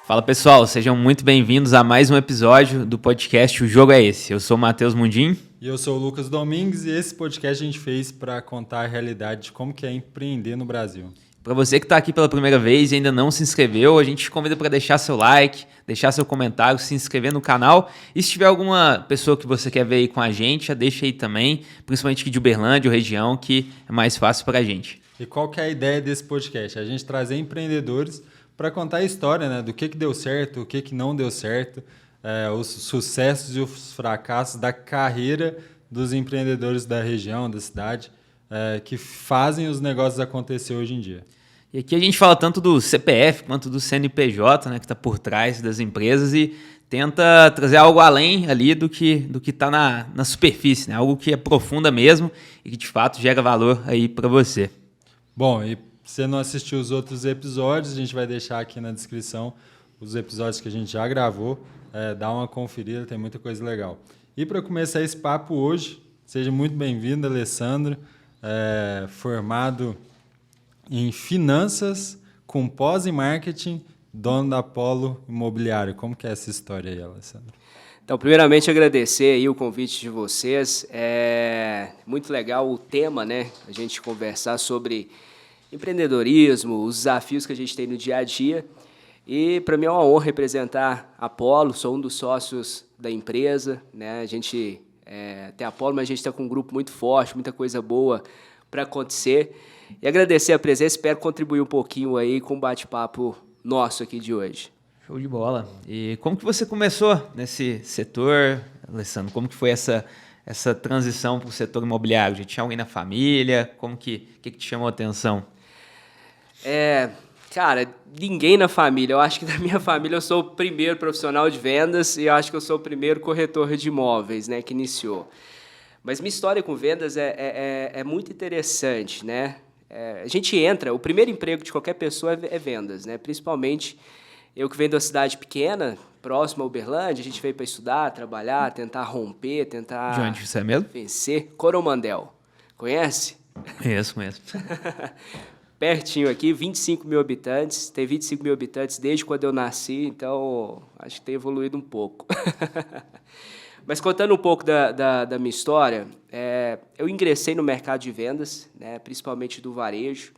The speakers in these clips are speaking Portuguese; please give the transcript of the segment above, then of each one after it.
Fala pessoal, sejam muito bem-vindos a mais um episódio do podcast O Jogo é Esse. Eu sou o Matheus Mundim. E eu sou o Lucas Domingues e esse podcast a gente fez para contar a realidade de como que é empreender no Brasil. Para você que está aqui pela primeira vez e ainda não se inscreveu, a gente te convida para deixar seu like, deixar seu comentário, se inscrever no canal. E se tiver alguma pessoa que você quer ver aí com a gente, já deixa aí também, principalmente aqui de Uberlândia ou região, que é mais fácil para a gente. E qual que é a ideia desse podcast? A gente trazer empreendedores para contar a história, né, do que deu certo, o que não deu certo, os sucessos e os fracassos da carreira dos empreendedores da região, da cidade, que fazem os negócios acontecer hoje em dia. E aqui a gente fala tanto do CPF quanto do CNPJ, né, que está por trás das empresas e tenta trazer algo além ali do que está na superfície, né, algo que é profunda mesmo e que de fato gera valor aí para você. Bom, e se você não assistiu os outros episódios, a gente vai deixar aqui na descrição os episódios que a gente já gravou. Dá uma conferida, tem muita coisa legal. E para começar esse papo hoje, seja muito bem-vindo, Alessandro, formado em finanças, com pós em marketing, dono da Polo Imobiliário. Como que é essa história aí, Alessandro? Então, primeiramente, agradecer aí o convite de vocês. É muito legal o tema, né? A gente conversar sobre empreendedorismo, os desafios que a gente tem no dia a dia. E para mim é uma honra representar a Polo, sou um dos sócios da empresa, né? A gente tem a Polo, mas a gente está com um grupo muito forte, muita coisa boa para acontecer. E agradecer a presença, espero contribuir um pouquinho aí com o bate-papo nosso aqui de hoje. Show de bola. E como que você começou nesse setor, Alessandro? Como que foi essa transição para o setor imobiliário? Já tinha alguém na família? Como que te chamou a atenção? Cara, ninguém na família. Eu acho que na minha família eu sou o primeiro profissional de vendas e eu acho que eu sou o primeiro corretor de imóveis, né, que iniciou. Mas minha história com vendas é muito interessante, né? A gente entra, o primeiro emprego de qualquer pessoa é vendas, né? Principalmente eu que venho de uma cidade pequena, próxima a Uberlândia, a gente veio para estudar, trabalhar, tentar romper, tentar... De onde você é mesmo? Vencer. Coromandel. Conhece? Conheço. Pertinho aqui, 25 mil habitantes. Tem 25 mil habitantes desde quando eu nasci, então acho que tem evoluído um pouco. Mas contando um pouco da minha história, eu ingressei no mercado de vendas, né, principalmente do varejo.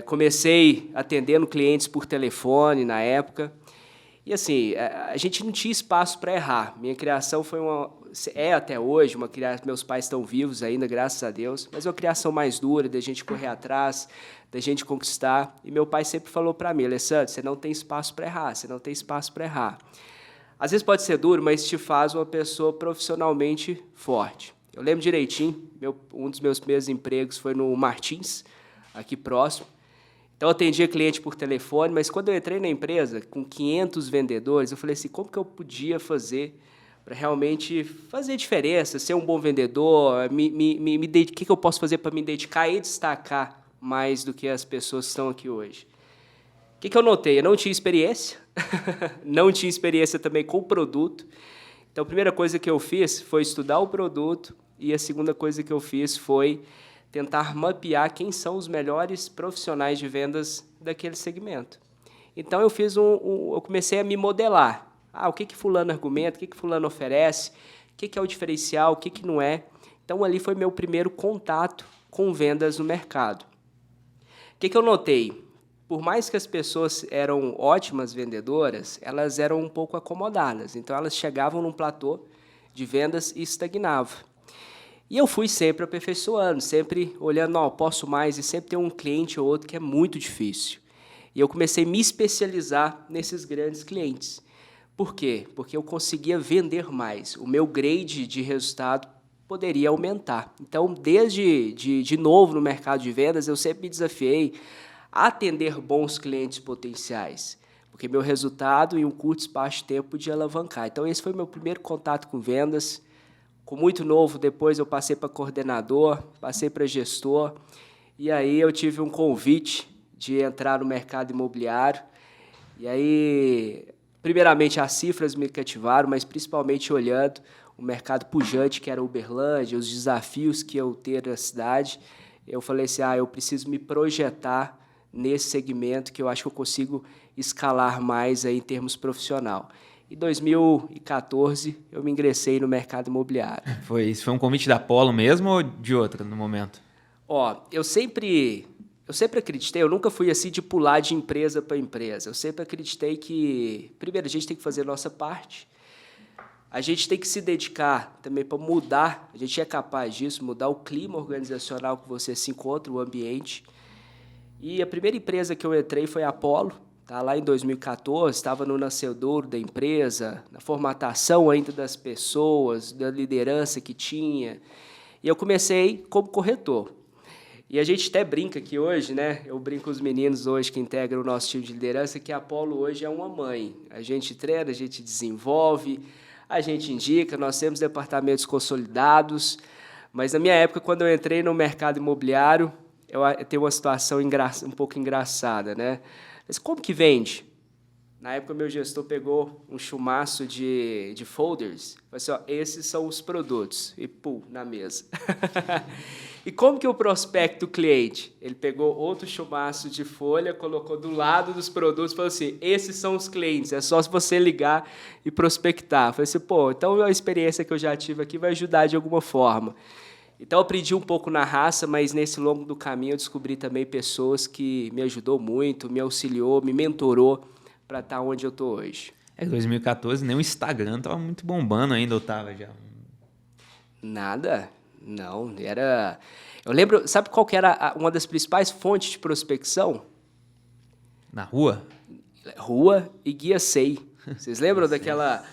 Comecei atendendo clientes por telefone na época. E assim, a gente não tinha espaço para errar. Minha criação foi até hoje, meus pais estão vivos ainda, graças a Deus, mas uma criação mais dura, da gente correr atrás, da gente conquistar. E meu pai sempre falou para mim, Alessandro, você não tem espaço para errar, você não tem espaço para errar. Às vezes pode ser duro, mas te faz uma pessoa profissionalmente forte. Eu lembro direitinho, um dos meus primeiros empregos foi no Martins, aqui próximo. Então, eu atendia cliente por telefone, mas quando eu entrei na empresa, com 500 vendedores, eu falei assim, como que eu podia fazer para realmente fazer diferença, ser um bom vendedor, o que eu posso fazer para me dedicar e destacar mais do que as pessoas que estão aqui hoje? O que eu notei? Eu não tinha experiência, não tinha experiência também com o produto. Então, a primeira coisa que eu fiz foi estudar o produto e a segunda coisa que eu fiz foi tentar mapear quem são os melhores profissionais de vendas daquele segmento. Então, eu comecei a me modelar. O que fulano argumenta, o que fulano oferece, o que é o diferencial, o que não é. Então, ali foi meu primeiro contato com vendas no mercado. O que eu notei? Por mais que as pessoas eram ótimas vendedoras, elas eram um pouco acomodadas. Então, elas chegavam num platô de vendas e estagnavam. E eu fui sempre aperfeiçoando, sempre olhando, não, posso mais, e sempre tem um cliente ou outro que é muito difícil. E eu comecei a me especializar nesses grandes clientes. Por quê? Porque eu conseguia vender mais. O meu grade de resultado poderia aumentar. Então, desde de novo no mercado de vendas, eu sempre me desafiei a atender bons clientes potenciais, porque meu resultado em um curto espaço de tempo podia alavancar. Então, esse foi meu primeiro contato com vendas. Com muito novo, depois eu passei para coordenador, passei para gestor, e aí eu tive um convite de entrar no mercado imobiliário. E aí, primeiramente, as cifras me cativaram, mas principalmente olhando o mercado pujante, que era Uberlândia, os desafios que eu ter na cidade, eu falei assim, eu preciso me projetar nesse segmento que eu acho que eu consigo escalar mais aí em termos profissional. Em 2014, eu me ingressei no mercado imobiliário. Isso foi um convite da Apollo mesmo ou de outra no momento? Eu sempre acreditei, eu nunca fui assim de pular de empresa para empresa. Eu sempre acreditei que, primeiro, a gente tem que fazer a nossa parte. A gente tem que se dedicar também para mudar, a gente é capaz disso, mudar o clima organizacional que você se encontra, o ambiente. E a primeira empresa que eu entrei foi a Apollo, tá? Lá em 2014, estava no nascedouro da empresa, na formatação ainda das pessoas, da liderança que tinha. E eu comecei como corretor. E a gente até brinca que hoje, né? Eu brinco com os meninos hoje que integram o nosso time de liderança, que a Apollo hoje é uma mãe. A gente treina, a gente desenvolve, a gente indica, nós temos departamentos consolidados, mas na minha época, quando eu entrei no mercado imobiliário, eu tenho uma situação um pouco engraçada, né? Mas como que vende? Na época, meu gestor pegou um chumaço de folders, falou assim, ó, esses são os produtos, e pum, na mesa. E como que eu prospecto o cliente? Ele pegou outro chumaço de folha, colocou do lado dos produtos e falou assim, esses são os clientes, é só se você ligar e prospectar. Eu falei assim, então a experiência que eu já tive aqui vai ajudar de alguma forma. Então eu aprendi um pouco na raça, mas nesse longo do caminho eu descobri também pessoas que me ajudou muito, me auxiliou, me mentorou para estar onde eu estou hoje. Em 2014 nem o Instagram estava muito bombando ainda, ou estava já? Nada. Não, era... Eu lembro, sabe qual que era uma das principais fontes de prospecção? Na rua? Rua e Guia SEI. Vocês lembram daquela...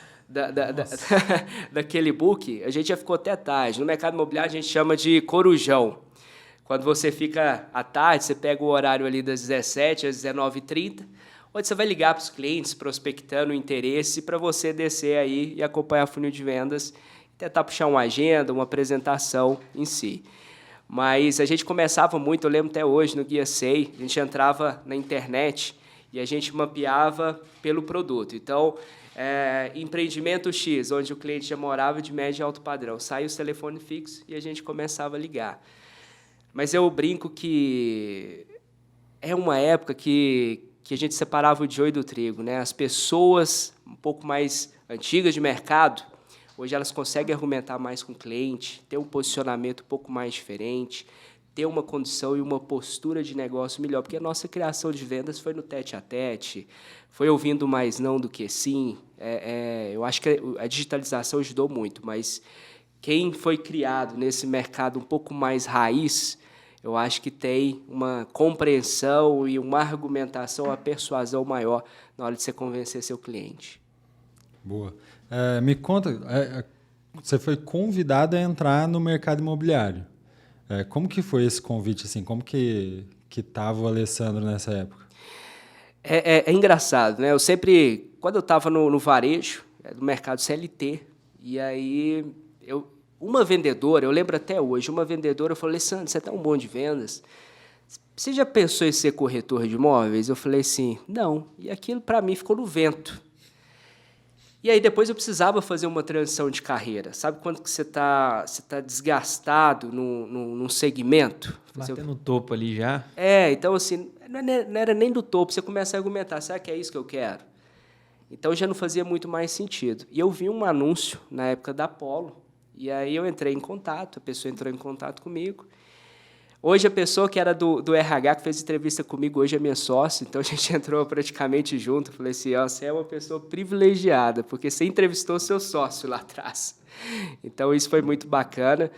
daquele book? A gente já ficou até tarde. No mercado imobiliário a gente chama de corujão. Quando você fica à tarde, você pega o horário ali das 17 às 19h30, onde você vai ligar para os clientes, prospectando o interesse para você descer aí e acompanhar o funil de vendas, tentar puxar uma agenda, uma apresentação em si. Mas a gente começava muito, eu lembro até hoje, no Guia SEI, a gente entrava na internet e a gente mapeava pelo produto. Então, empreendimento X, onde o cliente já morava de médio e alto padrão, saia os telefones fixos e a gente começava a ligar. Mas eu brinco que é uma época que a gente separava o joio do trigo, né? As pessoas um pouco mais antigas de mercado, hoje elas conseguem argumentar mais com o cliente, ter um posicionamento um pouco mais diferente, ter uma condição e uma postura de negócio melhor, porque a nossa criação de vendas foi no tete-a-tete, foi ouvindo mais não do que sim. Eu acho que a digitalização ajudou muito, mas quem foi criado nesse mercado um pouco mais raiz, eu acho que tem uma compreensão e uma argumentação, uma persuasão maior na hora de você convencer seu cliente. Boa. Me conta, você foi convidado a entrar no mercado imobiliário. Como que foi esse convite? Assim, como que estava o Alessandro nessa época? É engraçado, né? Eu sempre, quando eu estava no varejo, do mercado CLT, e aí uma vendedora, eu lembro até hoje, uma vendedora falou, Alessandro, você é tão bom de vendas, você já pensou em ser corretor de imóveis? Eu falei assim, não. E aquilo para mim ficou no vento. E aí depois eu precisava fazer uma transição de carreira. Sabe quando que você tá desgastado num segmento? Batendo no topo ali já. Então assim, não era nem do topo. Você começa a argumentar, será que é isso que eu quero? Então já não fazia muito mais sentido. E eu vi um anúncio na época da Apollo, e aí eu entrei em contato, a pessoa entrou em contato comigo. Hoje a pessoa que era do RH, que fez entrevista comigo, hoje é minha sócia, então a gente entrou praticamente junto. Eu falei assim, você é uma pessoa privilegiada, porque você entrevistou seu sócio lá atrás. Então isso foi muito bacana.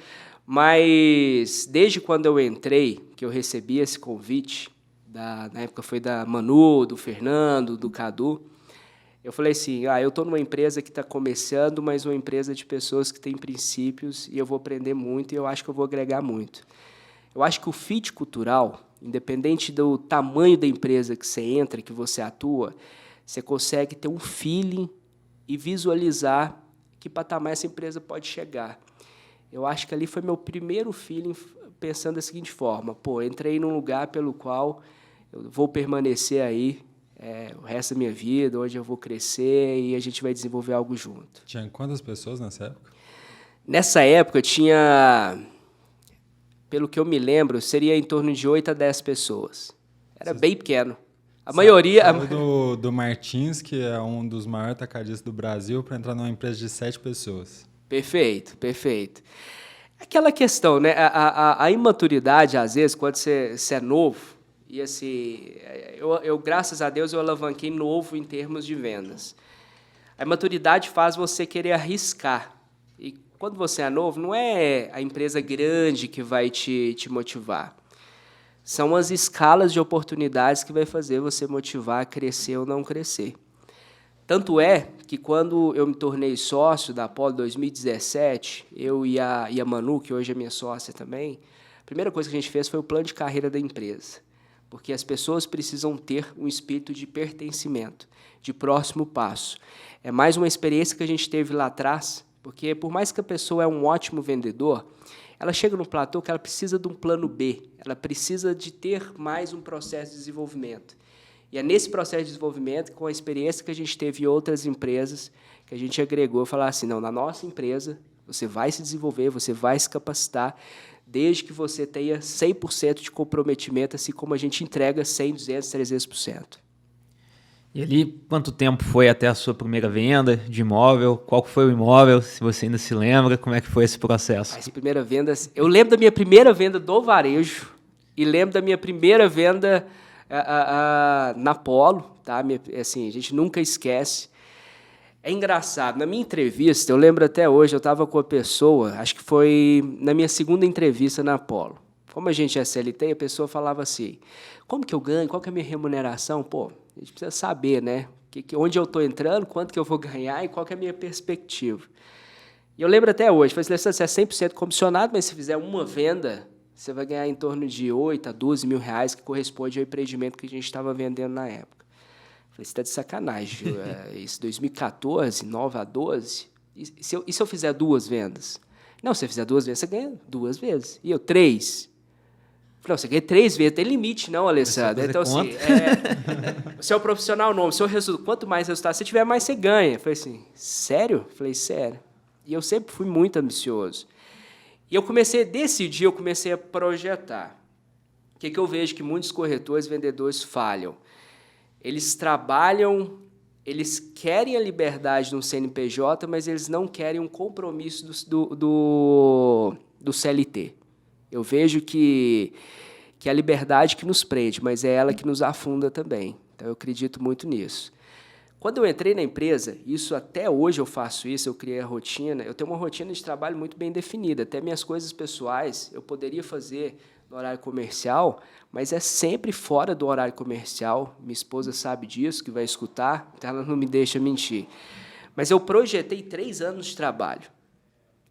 Mas desde quando eu entrei, que eu recebi esse convite, na época foi da Manu, do Fernando, do Cadu, eu falei assim, eu estou numa empresa que está começando, mas uma empresa de pessoas que têm princípios, e eu vou aprender muito e eu acho que eu vou agregar muito. Eu acho que o fit cultural, independente do tamanho da empresa que você entra, que você atua, você consegue ter um feeling e visualizar que patamar essa empresa pode chegar. Eu acho que ali foi meu primeiro feeling pensando da seguinte forma, entrei num lugar pelo qual eu vou permanecer aí o resto da minha vida, onde eu vou crescer e a gente vai desenvolver algo junto. Tinha quantas pessoas nessa época? Nessa época tinha, pelo que eu me lembro, seria em torno de 8 a 10 pessoas. Era bem pequeno. A maioria... Saiu do Martins, que é um dos maiores atacadistas do Brasil, para entrar numa empresa de 7 pessoas. Perfeito, perfeito. Aquela questão, né? A imaturidade, às vezes, quando você é novo, e assim, graças a Deus, eu alavanquei novo em termos de vendas. A imaturidade faz você querer arriscar. E quando você é novo, não é a empresa grande que vai te motivar. São as escalas de oportunidades que vai fazer você motivar a crescer ou não crescer. Tanto é que quando eu me tornei sócio da Apollo em 2017, eu e a Manu, que hoje é minha sócia também, a primeira coisa que a gente fez foi o plano de carreira da empresa. Porque as pessoas precisam ter um espírito de pertencimento, de próximo passo. É mais uma experiência que a gente teve lá atrás, porque por mais que a pessoa é um ótimo vendedor, ela chega no platô que ela precisa de um plano B, ela precisa de ter mais um processo de desenvolvimento. E é nesse processo de desenvolvimento, com a experiência que a gente teve em outras empresas, que a gente agregou, falar assim, não, na nossa empresa, você vai se desenvolver, você vai se capacitar, desde que você tenha 100% de comprometimento, assim como a gente entrega 100%, 200%, 300%. E ali, quanto tempo foi até a sua primeira venda de imóvel? Qual foi o imóvel, se você ainda se lembra? Como é que foi esse processo? As primeiras vendas... Eu lembro da minha primeira venda do varejo e lembro da minha primeira venda na Polo. Tá? Assim, a gente nunca esquece. É engraçado. Na minha entrevista, eu lembro até hoje, eu estava com a pessoa, acho que foi na minha segunda entrevista na Polo. Como a gente é CLT, a pessoa falava assim, como que eu ganho, qual que é a minha remuneração? Pô, a gente precisa saber, né? Onde eu estou entrando, quanto que eu vou ganhar e qual que é a minha perspectiva. E eu lembro até hoje, falei assim, você é 100% comissionado, mas se fizer uma venda, você vai ganhar em torno de 8 a 12 mil reais, que corresponde ao empreendimento que a gente estava vendendo na época. Falei, você está de sacanagem. Isso 2014, 9 a 12, e se eu fizer 2 vendas? Não, se você fizer 2 vezes, você ganha 2 vezes. E eu, 3. Não, você ganha 3 vezes, tem limite, não, Alessandro. Então, assim, você é um profissional novo, quanto mais resultado você tiver, mais você ganha. Eu falei assim, sério? Eu falei, sério. E eu sempre fui muito ambicioso. E desse dia, eu comecei a projetar. O que eu vejo que muitos corretores, vendedores falham? Eles trabalham, eles querem a liberdade no CNPJ, mas eles não querem um compromisso do CLT. Eu vejo que é a liberdade que nos prende, mas é ela que nos afunda também. Então, eu acredito muito nisso. Quando eu entrei na empresa, isso até hoje eu faço isso, eu criei a rotina, eu tenho uma rotina de trabalho muito bem definida. Até minhas coisas pessoais eu poderia fazer no horário comercial, mas é sempre fora do horário comercial. Minha esposa sabe disso, que vai escutar, então ela não me deixa mentir. Mas eu projetei 3 anos de trabalho.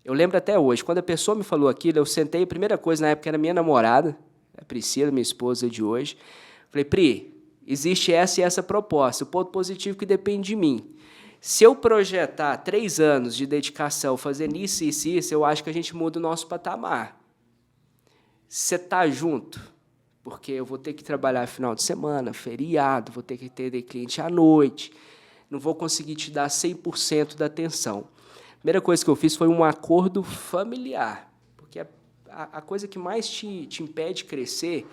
Eu lembro até hoje, quando a pessoa me falou aquilo, eu sentei, a primeira coisa na época era minha namorada, a Priscila, minha esposa de hoje. Falei, Pri, existe essa e essa proposta, o ponto positivo que depende de mim. Se eu projetar 3 anos de dedicação, fazendo isso e isso, eu acho que a gente muda o nosso patamar. Você está junto, porque eu vou ter que trabalhar final de semana, feriado, vou ter que atender cliente à noite, não vou conseguir te dar 100% da atenção. A primeira coisa que eu fiz foi um acordo familiar, porque a coisa que mais te impede de crescer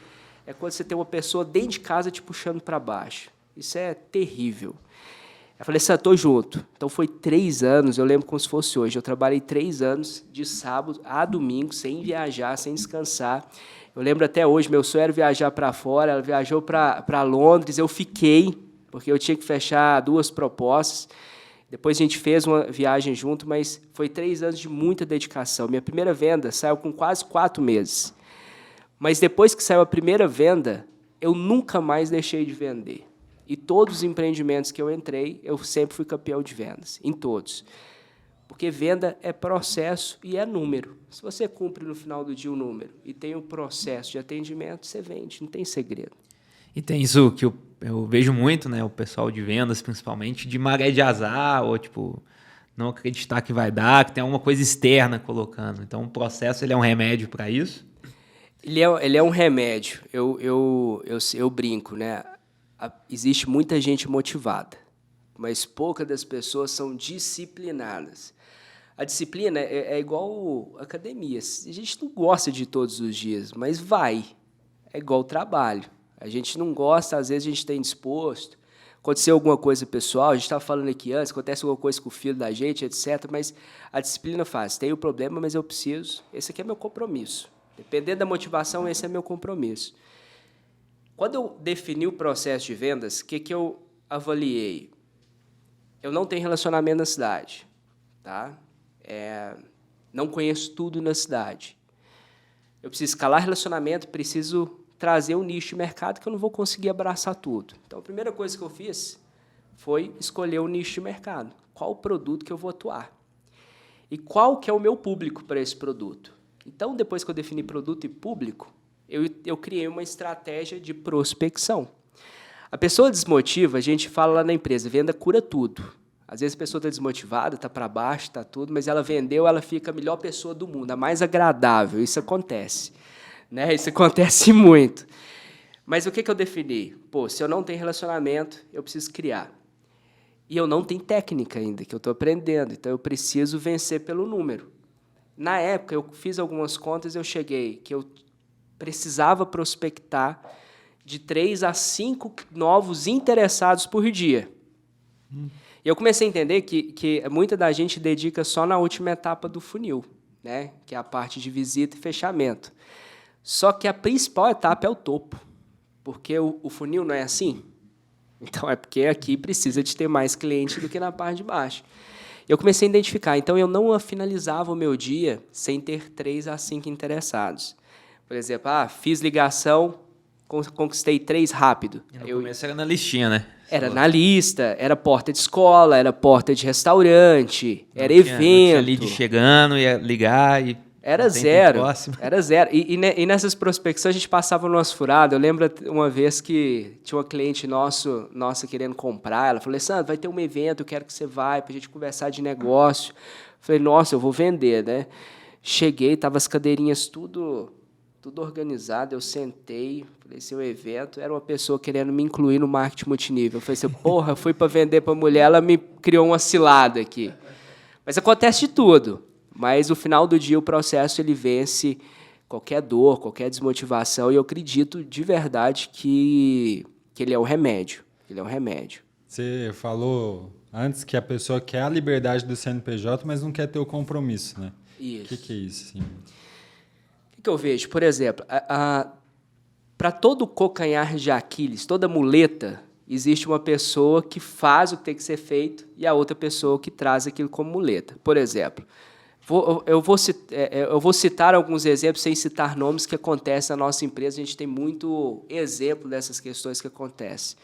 é quando você tem uma pessoa dentro de casa te puxando para baixo. Isso é terrível. Eu falei, estou junto. Então, foi 3 anos, eu lembro como se fosse hoje. Eu trabalhei 3 anos, de sábado a domingo, sem viajar, sem descansar. Eu lembro até hoje, meu sonho era viajar para fora, ela viajou para Londres, eu fiquei, porque eu tinha que fechar 2 propostas. Depois a gente fez uma viagem junto, mas foi 3 anos de muita dedicação. Minha primeira venda saiu com quase 4 meses. Mas depois que saiu a primeira venda, eu nunca mais deixei de vender. E todos os empreendimentos que eu entrei, eu sempre fui campeão de vendas, em todos. Porque venda é processo e é número. Se você cumpre no final do dia um número e tem um processo de atendimento, você vende, não tem segredo. E tem isso que eu vejo muito, né, o pessoal de vendas, principalmente, de maré de azar, ou tipo, não acreditar que vai dar, que tem alguma coisa externa colocando. Então, o processo ele é um remédio para isso? Ele é um remédio. Eu brinco, né? Existe muita gente motivada, mas poucas das pessoas são disciplinadas. A disciplina é igual academia. A gente não gosta de ir todos os dias, mas vai. É igual trabalho. A gente não gosta, às vezes a gente está indisposto. Aconteceu alguma coisa pessoal, a gente estava falando aqui antes, acontece alguma coisa com o filho da gente, etc. Mas a disciplina faz. Tem o problema, mas eu preciso. Esse aqui é meu compromisso. Dependendo da motivação, esse é meu compromisso. Quando eu defini o processo de vendas, o que eu avaliei? Eu não tenho relacionamento na cidade. Tá? Não conheço tudo na cidade. Eu preciso escalar relacionamento, preciso trazer um nicho de mercado que eu não vou conseguir abraçar tudo. Então, a primeira coisa que eu fiz foi escolher o nicho de mercado. Qual o produto que eu vou atuar? E qual que é o meu público para esse produto? Então, depois que eu defini produto e público, eu criei uma estratégia de prospecção. A pessoa desmotiva, a gente fala lá na empresa, venda cura tudo. Às vezes a pessoa está desmotivada, está para baixo, está tudo, mas ela vendeu, ela fica a melhor pessoa do mundo, a mais agradável. Isso acontece. Né? Isso acontece muito. Mas o que eu defini? Se eu não tenho relacionamento, eu preciso criar. E eu não tenho técnica ainda, que eu estou aprendendo. Então, eu preciso vencer pelo número. Na época, eu fiz algumas contas, eu cheguei que eu precisava prospectar de 3 a 5 novos interessados por dia. E eu comecei a entender que muita da gente dedica só na última etapa do funil, né? Que é a parte de visita e fechamento. Só que a principal etapa é o topo, porque o funil não é assim. Então, é porque aqui precisa de ter mais cliente do que na parte de baixo. Eu comecei a identificar, então eu não finalizava o meu dia sem ter 3 a 5 interessados. Por exemplo, fiz ligação, conquistei 3 rápido. No começo era na listinha, né? Era na lista, era porta de escola, era porta de restaurante, era evento. Não tinha lead chegando, ia ligar e... Era zero, era zero. E nessas prospecções a gente passava umas furadas. Eu lembro uma vez que tinha uma cliente nossa querendo comprar. Ela falou, Alessandro, vai ter um evento, eu quero que você vá para a gente conversar de negócio. Falei, nossa, eu vou vender, né? Cheguei, tava as cadeirinhas tudo organizado. Eu sentei, falei, seu evento era uma pessoa querendo me incluir no marketing multinível. Eu falei assim, porra, fui para vender para mulher, ela me criou uma cilada aqui. Mas acontece de tudo. Mas, no final do dia, o processo ele vence qualquer dor, qualquer desmotivação. E eu acredito, de verdade, que ele é um remédio. Ele é um remédio. Você falou antes que a pessoa quer a liberdade do CNPJ, mas não quer ter o compromisso, né? Isso. O que é isso? Assim? O que eu vejo? Por exemplo, para todo calcanhar de Aquiles, toda muleta, existe uma pessoa que faz o que tem que ser feito e a outra pessoa que traz aquilo como muleta. Por exemplo... Eu vou citar alguns exemplos, sem citar nomes, que acontecem na nossa empresa. A gente tem muito exemplo dessas questões que acontecem.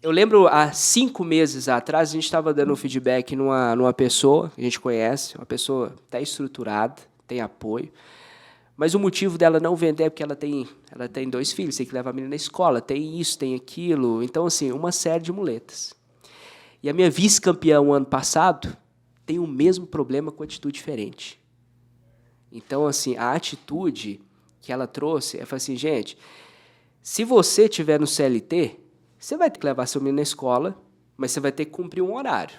Eu lembro, há 5 meses atrás, a gente estava dando um feedback numa pessoa que a gente conhece, uma pessoa até estruturada, tem apoio, mas o motivo dela não vender é porque ela tem 2 filhos, tem que levar a menina na escola, tem isso, tem aquilo. Então, assim, uma série de muletas. E a minha vice-campeã, ano passado, tem o mesmo problema com atitude diferente. Então, assim, a atitude que ela trouxe é assim, gente, se você estiver no CLT, você vai ter que levar seu menino na escola, mas você vai ter que cumprir um horário.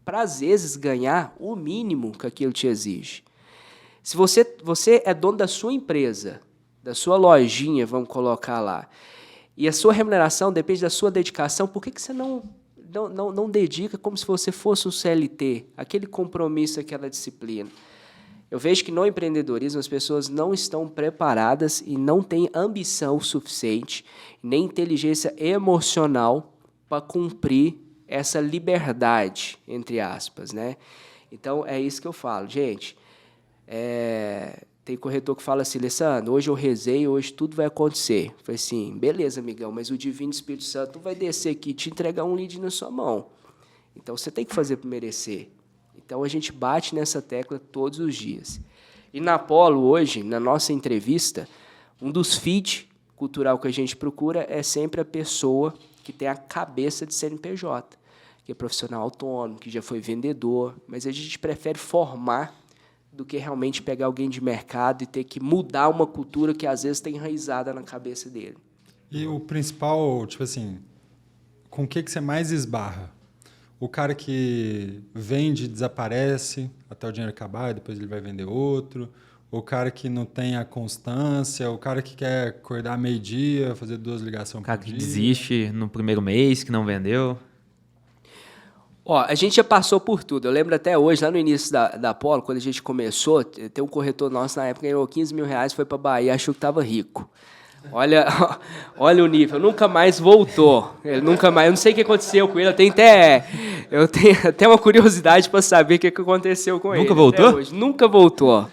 Para, às vezes, ganhar o mínimo que aquilo te exige. Se você é dono da sua empresa, da sua lojinha, vamos colocar lá, e a sua remuneração depende da sua dedicação, por que você não dedica como se você fosse um CLT, aquele compromisso, aquela disciplina? Eu vejo que no empreendedorismo as pessoas não estão preparadas e não têm ambição suficiente, nem inteligência emocional para cumprir essa liberdade, entre aspas, né? Então, é isso que eu falo. Gente, tem corretor que fala assim, Alessandro, hoje eu rezei, hoje tudo vai acontecer. Eu falei assim, beleza, amigão, mas o Divino Espírito Santo vai descer aqui e te entregar um lead na sua mão. Então, você tem que fazer para merecer. Então, a gente bate nessa tecla todos os dias. E na Apollo, hoje, na nossa entrevista, um dos feeds cultural que a gente procura é sempre a pessoa que tem a cabeça de CNPJ, que é profissional autônomo, que já foi vendedor, mas a gente prefere formar do que realmente pegar alguém de mercado e ter que mudar uma cultura que, às vezes, está enraizada na cabeça dele. E o principal, tipo assim, com o que você mais esbarra? O cara que vende, desaparece até o dinheiro acabar, depois ele vai vender outro. o cara que não tem a constância, o cara que quer acordar meio-dia, fazer 2 ligações O cara por que dia. desiste no primeiro mês, que não vendeu. Ó, a gente já passou por tudo. Eu lembro até hoje, lá no início da Polo, quando a gente começou, tem um corretor nosso na época que ganhou 15 mil reais, foi para Bahia, achou que estava rico. Olha, olha o nível, nunca mais voltou. Ele nunca mais, eu não sei o que aconteceu com ele, eu tenho até uma curiosidade para saber o que aconteceu com ele. Nunca voltou? Até hoje. Nunca voltou.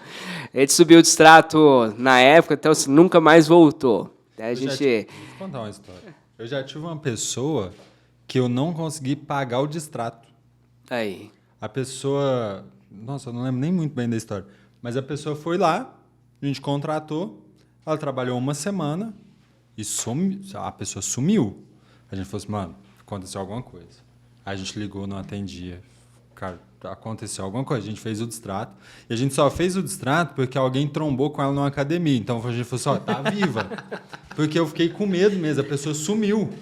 Ele subiu de extrato na época, então assim, nunca mais voltou. A Vou gente... te contar uma história. Eu já tive uma pessoa que eu não consegui pagar o distrato. Aí. A pessoa... Nossa, eu não lembro nem muito bem da história. Mas a pessoa foi lá, a gente contratou, ela trabalhou uma semana e a pessoa sumiu. A gente falou assim, mano, aconteceu alguma coisa. Aí a gente ligou, não atendia. Cara, aconteceu alguma coisa. A gente fez o distrato. E a gente só fez o distrato porque alguém trombou com ela numa academia. Então a gente falou assim, ó, tá viva. Porque eu fiquei com medo mesmo, a pessoa sumiu.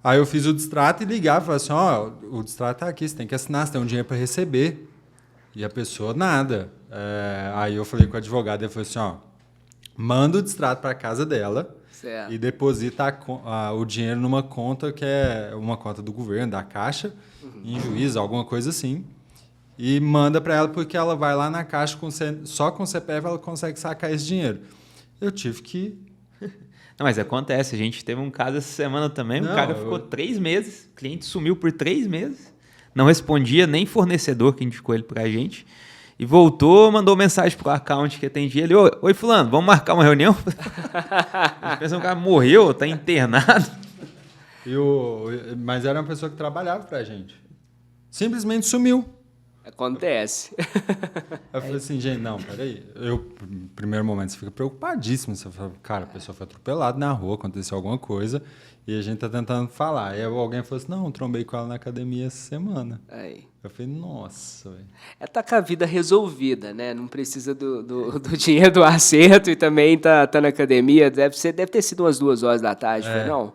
Aí eu fiz o distrato e ligava, falava assim, ó, o distrato tá aqui, você tem que assinar, você tem um dinheiro para receber. E a pessoa, nada. Aí eu falei com o advogado, ele falou assim, ó, manda o distrato para casa dela Certo. e deposita o dinheiro numa conta que é uma conta do governo, da Caixa, em juízo, alguma coisa assim. E manda para ela, porque ela vai lá na Caixa, só com o CPF ela consegue sacar esse dinheiro. Eu tive que... Não, mas acontece, a gente teve um caso essa semana também, Não, o cara ficou 3 meses, o cliente sumiu por 3 meses, não respondia nem fornecedor que indicou ele pra gente, e voltou, mandou mensagem pro account que atendia ele, oi fulano, vamos marcar uma reunião? A gente pensa que o cara morreu, tá internado. Mas era uma pessoa que trabalhava pra gente. Simplesmente sumiu. Acontece. Eu falei assim, gente, não, peraí. No primeiro momento, você fica preocupadíssimo. Você fala, cara, a pessoa foi atropelada na rua, aconteceu alguma coisa, e a gente tá tentando falar. Aí alguém falou assim, não, trombei com ela na academia essa semana. Aí. Eu falei, nossa, velho. Tá com a vida resolvida, né? Não precisa do dinheiro do acerto e também tá na academia. Deve ter sido umas 2 horas da tarde, foi, não?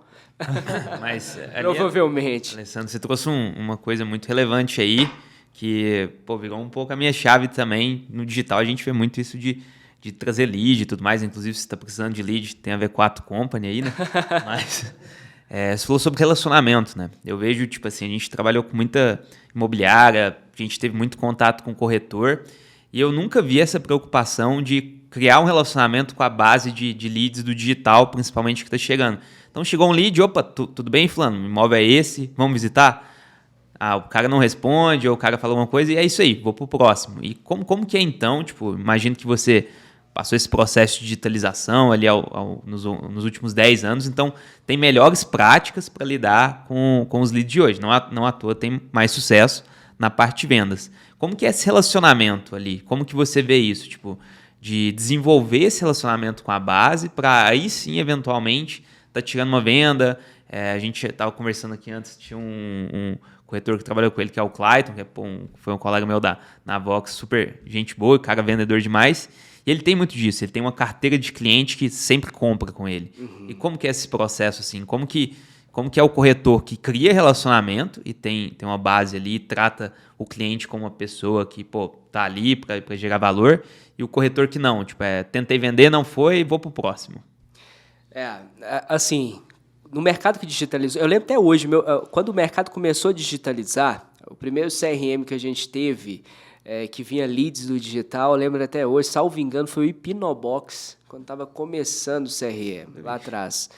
Mas, Provavelmente. Alessandro, você trouxe uma coisa muito relevante aí, que virou um pouco a minha chave também. No digital a gente vê muito isso de trazer lead e tudo mais. Inclusive, se você está precisando de lead, tem a V4 Company aí, né? Mas você falou sobre relacionamento, né? Eu vejo, tipo assim, a gente trabalhou com muita imobiliária, a gente teve muito contato com corretor, e eu nunca vi essa preocupação de criar um relacionamento com a base de leads do digital, principalmente que está chegando. Então chegou um lead, opa, tudo bem, fulano? O imóvel é esse, vamos visitar? O cara não responde, ou o cara fala alguma coisa, e é isso aí, vou pro próximo. E como que é então? Tipo, imagino que você passou esse processo de digitalização ali nos últimos 10 anos, então tem melhores práticas para lidar com os leads de hoje. Não à toa tem mais sucesso na parte de vendas. Como que é esse relacionamento ali? Como que você vê isso? Tipo, de desenvolver esse relacionamento com a base para aí sim, eventualmente, tá tirando uma venda. A gente estava conversando aqui antes, tinha um corretor que trabalhou com ele, que é o Clayton, que foi um colega meu na Vox, super gente boa, cara vendedor demais. E ele tem muito disso, ele tem uma carteira de cliente que sempre compra com ele. Uhum. E como que é esse processo, assim? Como que é o corretor que cria relacionamento e tem uma base ali, trata o cliente como uma pessoa que, tá ali para gerar valor, e o corretor que não, tipo, tentei vender, não foi, vou pro próximo. Assim, no mercado que digitalizou, eu lembro até hoje, quando o mercado começou a digitalizar, o primeiro CRM que a gente teve, que vinha leads do digital, eu lembro até hoje, salvo engano, foi o Hipnobox, quando estava começando o CRM, lá atrás.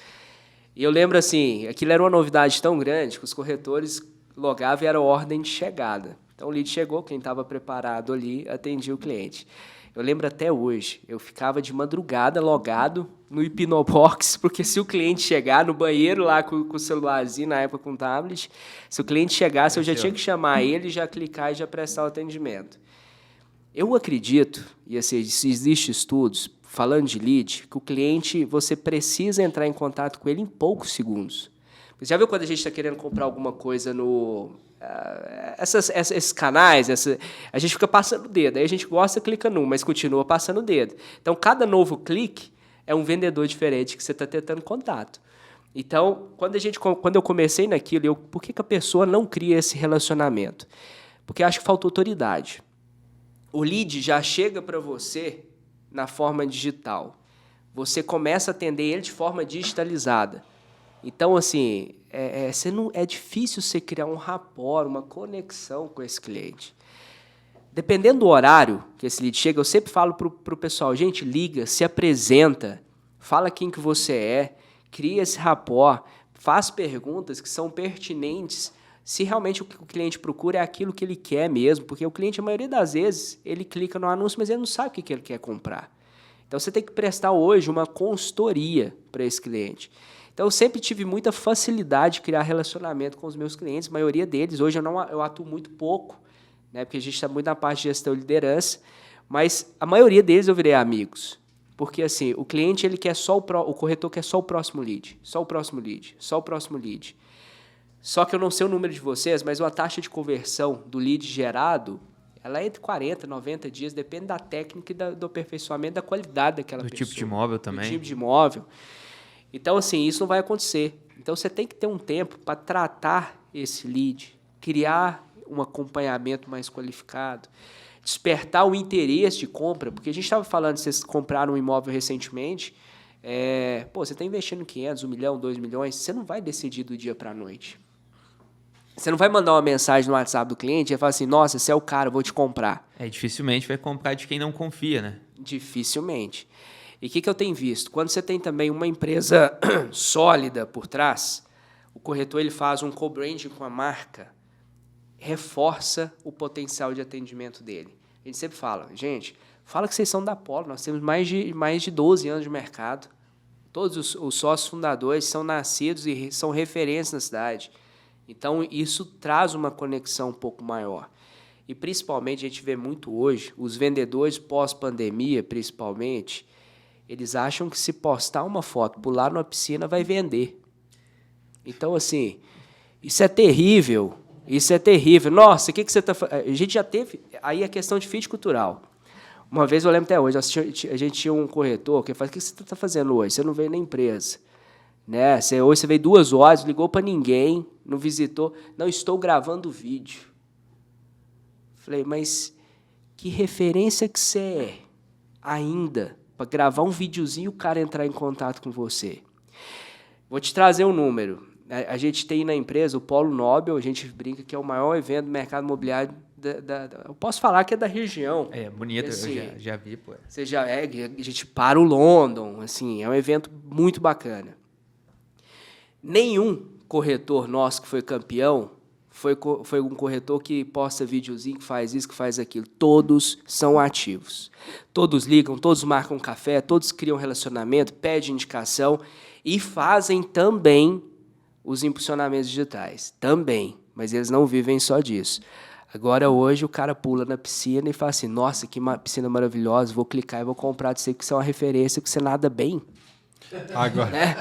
E eu lembro assim, aquilo era uma novidade tão grande que os corretores logavam e era ordem de chegada. Então o lead chegou, quem estava preparado ali atendia o cliente. Eu lembro até hoje, eu ficava de madrugada logado no Hipnobox, porque se o cliente chegar no banheiro lá com o celularzinho, na época com o tablet, se o cliente chegasse, eu já tinha que chamar ele, já clicar e já prestar o atendimento. Eu acredito, e assim, existem estudos falando de lead, que o cliente, você precisa entrar em contato com ele em poucos segundos. Você já viu quando a gente está querendo comprar alguma coisa no... esses canais, a gente fica passando o dedo, aí a gente gosta, clica num, mas continua passando o dedo. Então, cada novo clique é um vendedor diferente que você está tentando contato. Então, quando eu comecei naquilo, por que a pessoa não cria esse relacionamento? Porque eu acho que falta autoridade. O lead já chega para você na forma digital, você começa a atender ele de forma digitalizada. Então, assim, é difícil você criar um rapport, uma conexão com esse cliente. Dependendo do horário que esse lead chega, eu sempre falo para o pessoal, gente, liga, se apresenta, fala quem que você é, cria esse rapport, faz perguntas que são pertinentes, se realmente o que o cliente procura é aquilo que ele quer mesmo, porque o cliente, a maioria das vezes, ele clica no anúncio, mas ele não sabe o que ele quer comprar. Então, você tem que prestar hoje uma consultoria para esse cliente. Então, eu sempre tive muita facilidade de criar relacionamento com os meus clientes, a maioria deles. Hoje eu atuo muito pouco, né, porque a gente está muito na parte de gestão e liderança, mas a maioria deles eu virei amigos. Porque assim, o cliente ele quer só o corretor quer só o próximo lead, só o próximo lead, só o próximo lead. Só que eu não sei o número de vocês, mas a taxa de conversão do lead gerado, ela é entre 40 e 90 dias, depende da técnica e do aperfeiçoamento, da qualidade daquela pessoa. Do tipo de imóvel também. Do tipo de imóvel. Então, assim, isso não vai acontecer. Então, você tem que ter um tempo para tratar esse lead, criar um acompanhamento mais qualificado, despertar o interesse de compra, porque a gente estava falando, vocês compraram um imóvel recentemente, você está investindo 500, 1 milhão, 2 milhões, você não vai decidir do dia para a noite. Você não vai mandar uma mensagem no WhatsApp do cliente e falar assim, nossa, você é o cara, eu vou te comprar. Dificilmente vai comprar de quem não confia, né? Dificilmente. E o que eu tenho visto? Quando você tem também uma empresa sólida por trás, o corretor ele faz um co-branding com a marca, reforça o potencial de atendimento dele. A gente sempre fala, gente, fala que vocês são da Polo, nós temos mais de 12 anos de mercado. Todos os sócios fundadores são nascidos e são referências na cidade. Então, isso traz uma conexão um pouco maior. E, principalmente, a gente vê muito hoje, os vendedores pós-pandemia, principalmente, eles acham que se postar uma foto, pular numa piscina, vai vender. Então, assim, isso é terrível. Isso é terrível. Nossa, o que você está fazendo? A gente já teve... Aí a questão de fit cultural. Uma vez, eu lembro até hoje, a gente tinha um corretor que falou, o que você está fazendo hoje? Você não veio na empresa. Né? Hoje você veio 2 horas, ligou para ninguém, não visitou. Não, estou gravando vídeo. Falei, mas que referência que você é ainda para gravar um videozinho e o cara entrar em contato com você? Vou te trazer um número. A gente tem na empresa o Polo Nobel, a gente brinca que é o maior evento do mercado imobiliário eu posso falar que é da região. É bonito, assim, eu já vi, pô. Você já a gente para o London, assim, é um evento muito bacana. Nenhum corretor nosso que foi campeão foi um corretor que posta videozinho, que faz isso, que faz aquilo. Todos são ativos. Todos ligam, todos marcam café, todos criam relacionamento, pedem indicação e fazem também os impulsionamentos digitais. Também, mas eles não vivem só disso. Agora, hoje, o cara pula na piscina e fala assim, nossa, que piscina maravilhosa, vou clicar e vou comprar de você, que você é uma referência, que você nada bem. Agora, né?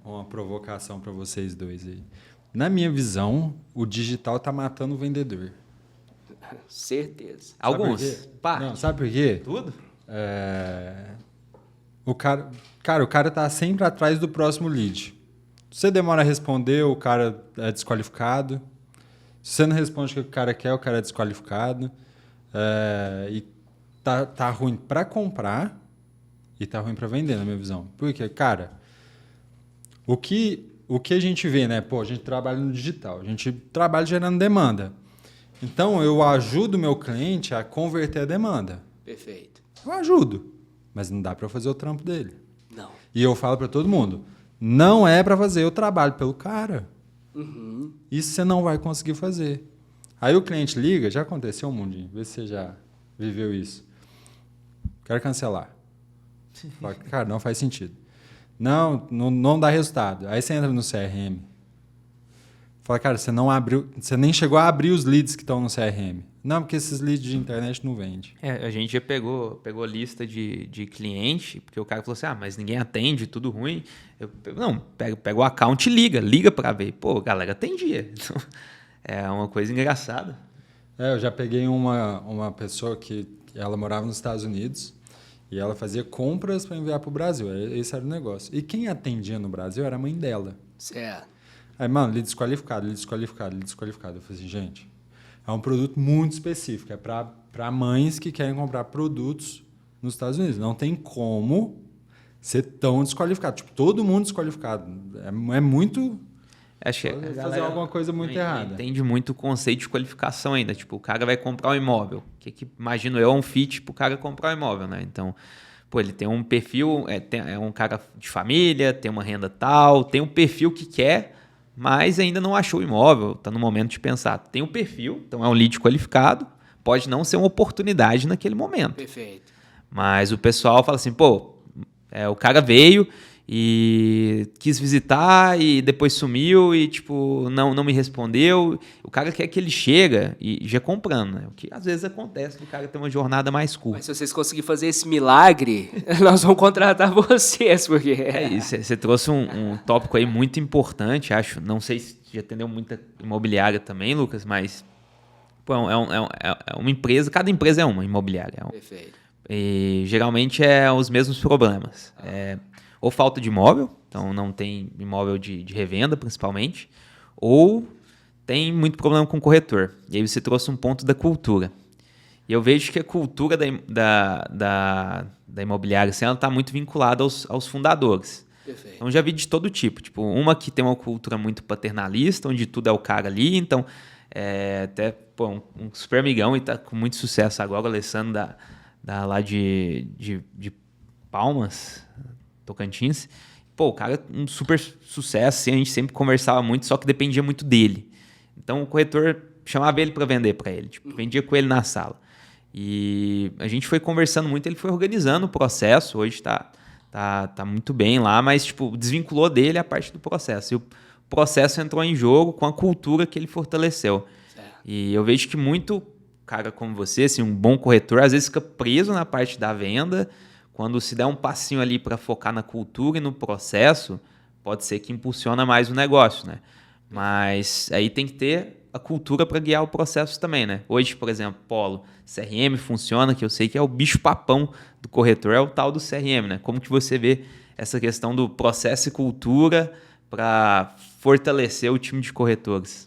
Uma provocação para vocês dois aí. Na minha visão, o digital tá matando o vendedor. Certeza. Alguns. Não, sabe por quê? Tudo? O cara tá sempre atrás do próximo lead. Se você demora a responder, o cara é desqualificado. Se você não responde o que o cara quer, o cara é desqualificado. E tá ruim para comprar e tá ruim para vender, na minha visão. Porque, cara, o que a gente vê, né? Pô, a gente trabalha no digital, a gente trabalha gerando demanda. Então, eu ajudo o meu cliente a converter a demanda. Perfeito. Eu ajudo, mas não dá para fazer o trampo dele. Não. E eu falo para todo mundo, não é para fazer o trabalho pelo cara. Uhum. Isso você não vai conseguir fazer. Aí o cliente liga, já aconteceu, Mundinho? Vê se você já viveu isso. Quero cancelar. Fala, cara, não faz sentido. Não dá resultado. Aí você entra no CRM. Fala, cara, você nem chegou a abrir os leads que estão no CRM. Não, porque esses leads de internet não vendem. A gente já pegou lista de cliente, porque o cara falou assim, mas ninguém atende, tudo ruim. Pega o account e liga para ver. Pô, a galera atendia. Então, é uma coisa engraçada. Eu já peguei uma pessoa que ela morava nos Estados Unidos e ela fazia compras para enviar para o Brasil. Esse era o negócio. E quem atendia no Brasil era a mãe dela. Certo. Aí, mano, lead desqualificado. Eu falei assim, gente... É um produto muito específico, é para mães que querem comprar produtos nos Estados Unidos. Não tem como ser tão desqualificado. Tipo, todo mundo desqualificado. É muito... Acho que fazer alguma coisa muito errada. Entende muito o conceito de qualificação ainda. Tipo, o cara vai comprar um imóvel. Imagino eu, é um fit pro cara comprar um imóvel, né? Então, pô, ele tem um perfil, é um cara de família, tem uma renda tal, tem um perfil que quer, mas ainda não achou o imóvel, tá no momento de pensar. Tem um perfil, então é um lead qualificado, pode não ser uma oportunidade naquele momento. Perfeito. Mas o pessoal fala assim, pô, o cara veio e quis visitar e depois sumiu e, tipo, não me respondeu. O cara quer que ele chega e já comprando, né? O que às vezes acontece do cara ter uma jornada mais curta. Mas se vocês conseguirem fazer esse milagre, nós vamos contratar vocês, porque... É isso, você trouxe um tópico aí muito importante, acho. Não sei se já atendeu muita imobiliária também, Lucas, mas pô, é uma empresa, cada empresa é uma imobiliária. Perfeito. E geralmente é os mesmos problemas. Ou falta de imóvel, então não tem imóvel de revenda, principalmente, ou tem muito problema com o corretor. E aí você trouxe um ponto da cultura. E eu vejo que a cultura da imobiliária assim, ela está muito vinculada aos fundadores. Perfeito. Então já vi de todo tipo. Tipo, uma que tem uma cultura muito paternalista, onde tudo é o cara ali. Então, até pô, um super amigão e está com muito sucesso agora, o Alessandro lá de Palmas, Tocantins. Pô, o cara um super sucesso, assim, a gente sempre conversava muito, só que dependia muito dele. Então o corretor chamava ele para vender para ele, tipo, vendia com ele na sala. E a gente foi conversando muito, ele foi organizando o processo, hoje tá muito bem lá, mas tipo, desvinculou dele a parte do processo. E o processo entrou em jogo com a cultura que ele fortaleceu. Certo. E eu vejo que muito cara como você, assim, um bom corretor, às vezes fica preso na parte da venda. Quando se der um passinho ali para focar na cultura e no processo, pode ser que impulsiona mais o negócio, né? Mas aí tem que ter a cultura para guiar o processo também, né? Hoje, por exemplo, Polo, CRM funciona, que eu sei que é o bicho-papão do corretor, é o tal do CRM, né? Como que você vê essa questão do processo e cultura para fortalecer o time de corretores?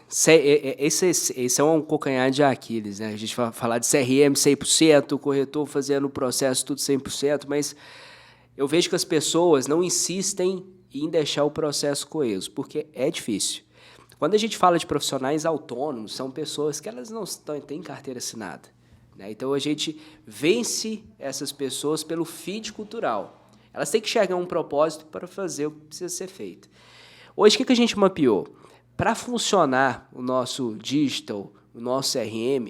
Esse é um calcanhar de Aquiles, né? A gente vai falar de CRM 100%, o corretor fazendo o processo tudo 100%, mas eu vejo que as pessoas não insistem em deixar o processo coeso, porque é difícil. Quando a gente fala de profissionais autônomos, são pessoas que elas não têm carteira assinada, né? Então a gente vence essas pessoas pelo fit cultural. Elas têm que chegar a um propósito para fazer o que precisa ser feito. Hoje, o que a gente mapeou? Para funcionar o nosso digital, o nosso CRM,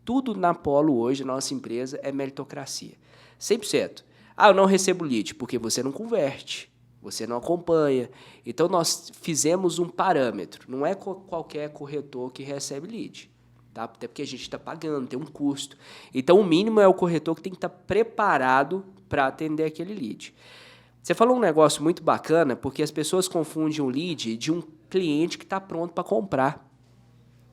tudo na Polo hoje, a nossa empresa, é meritocracia. 100%. Eu não recebo lead, porque você não converte, você não acompanha. Então, nós fizemos um parâmetro. Não é qualquer corretor que recebe lead, tá? Até porque a gente está pagando, tem um custo. Então, o mínimo é o corretor que tem que estar preparado para atender aquele lead. Você falou um negócio muito bacana, porque as pessoas confundem o lead de um cliente que está pronto para comprar.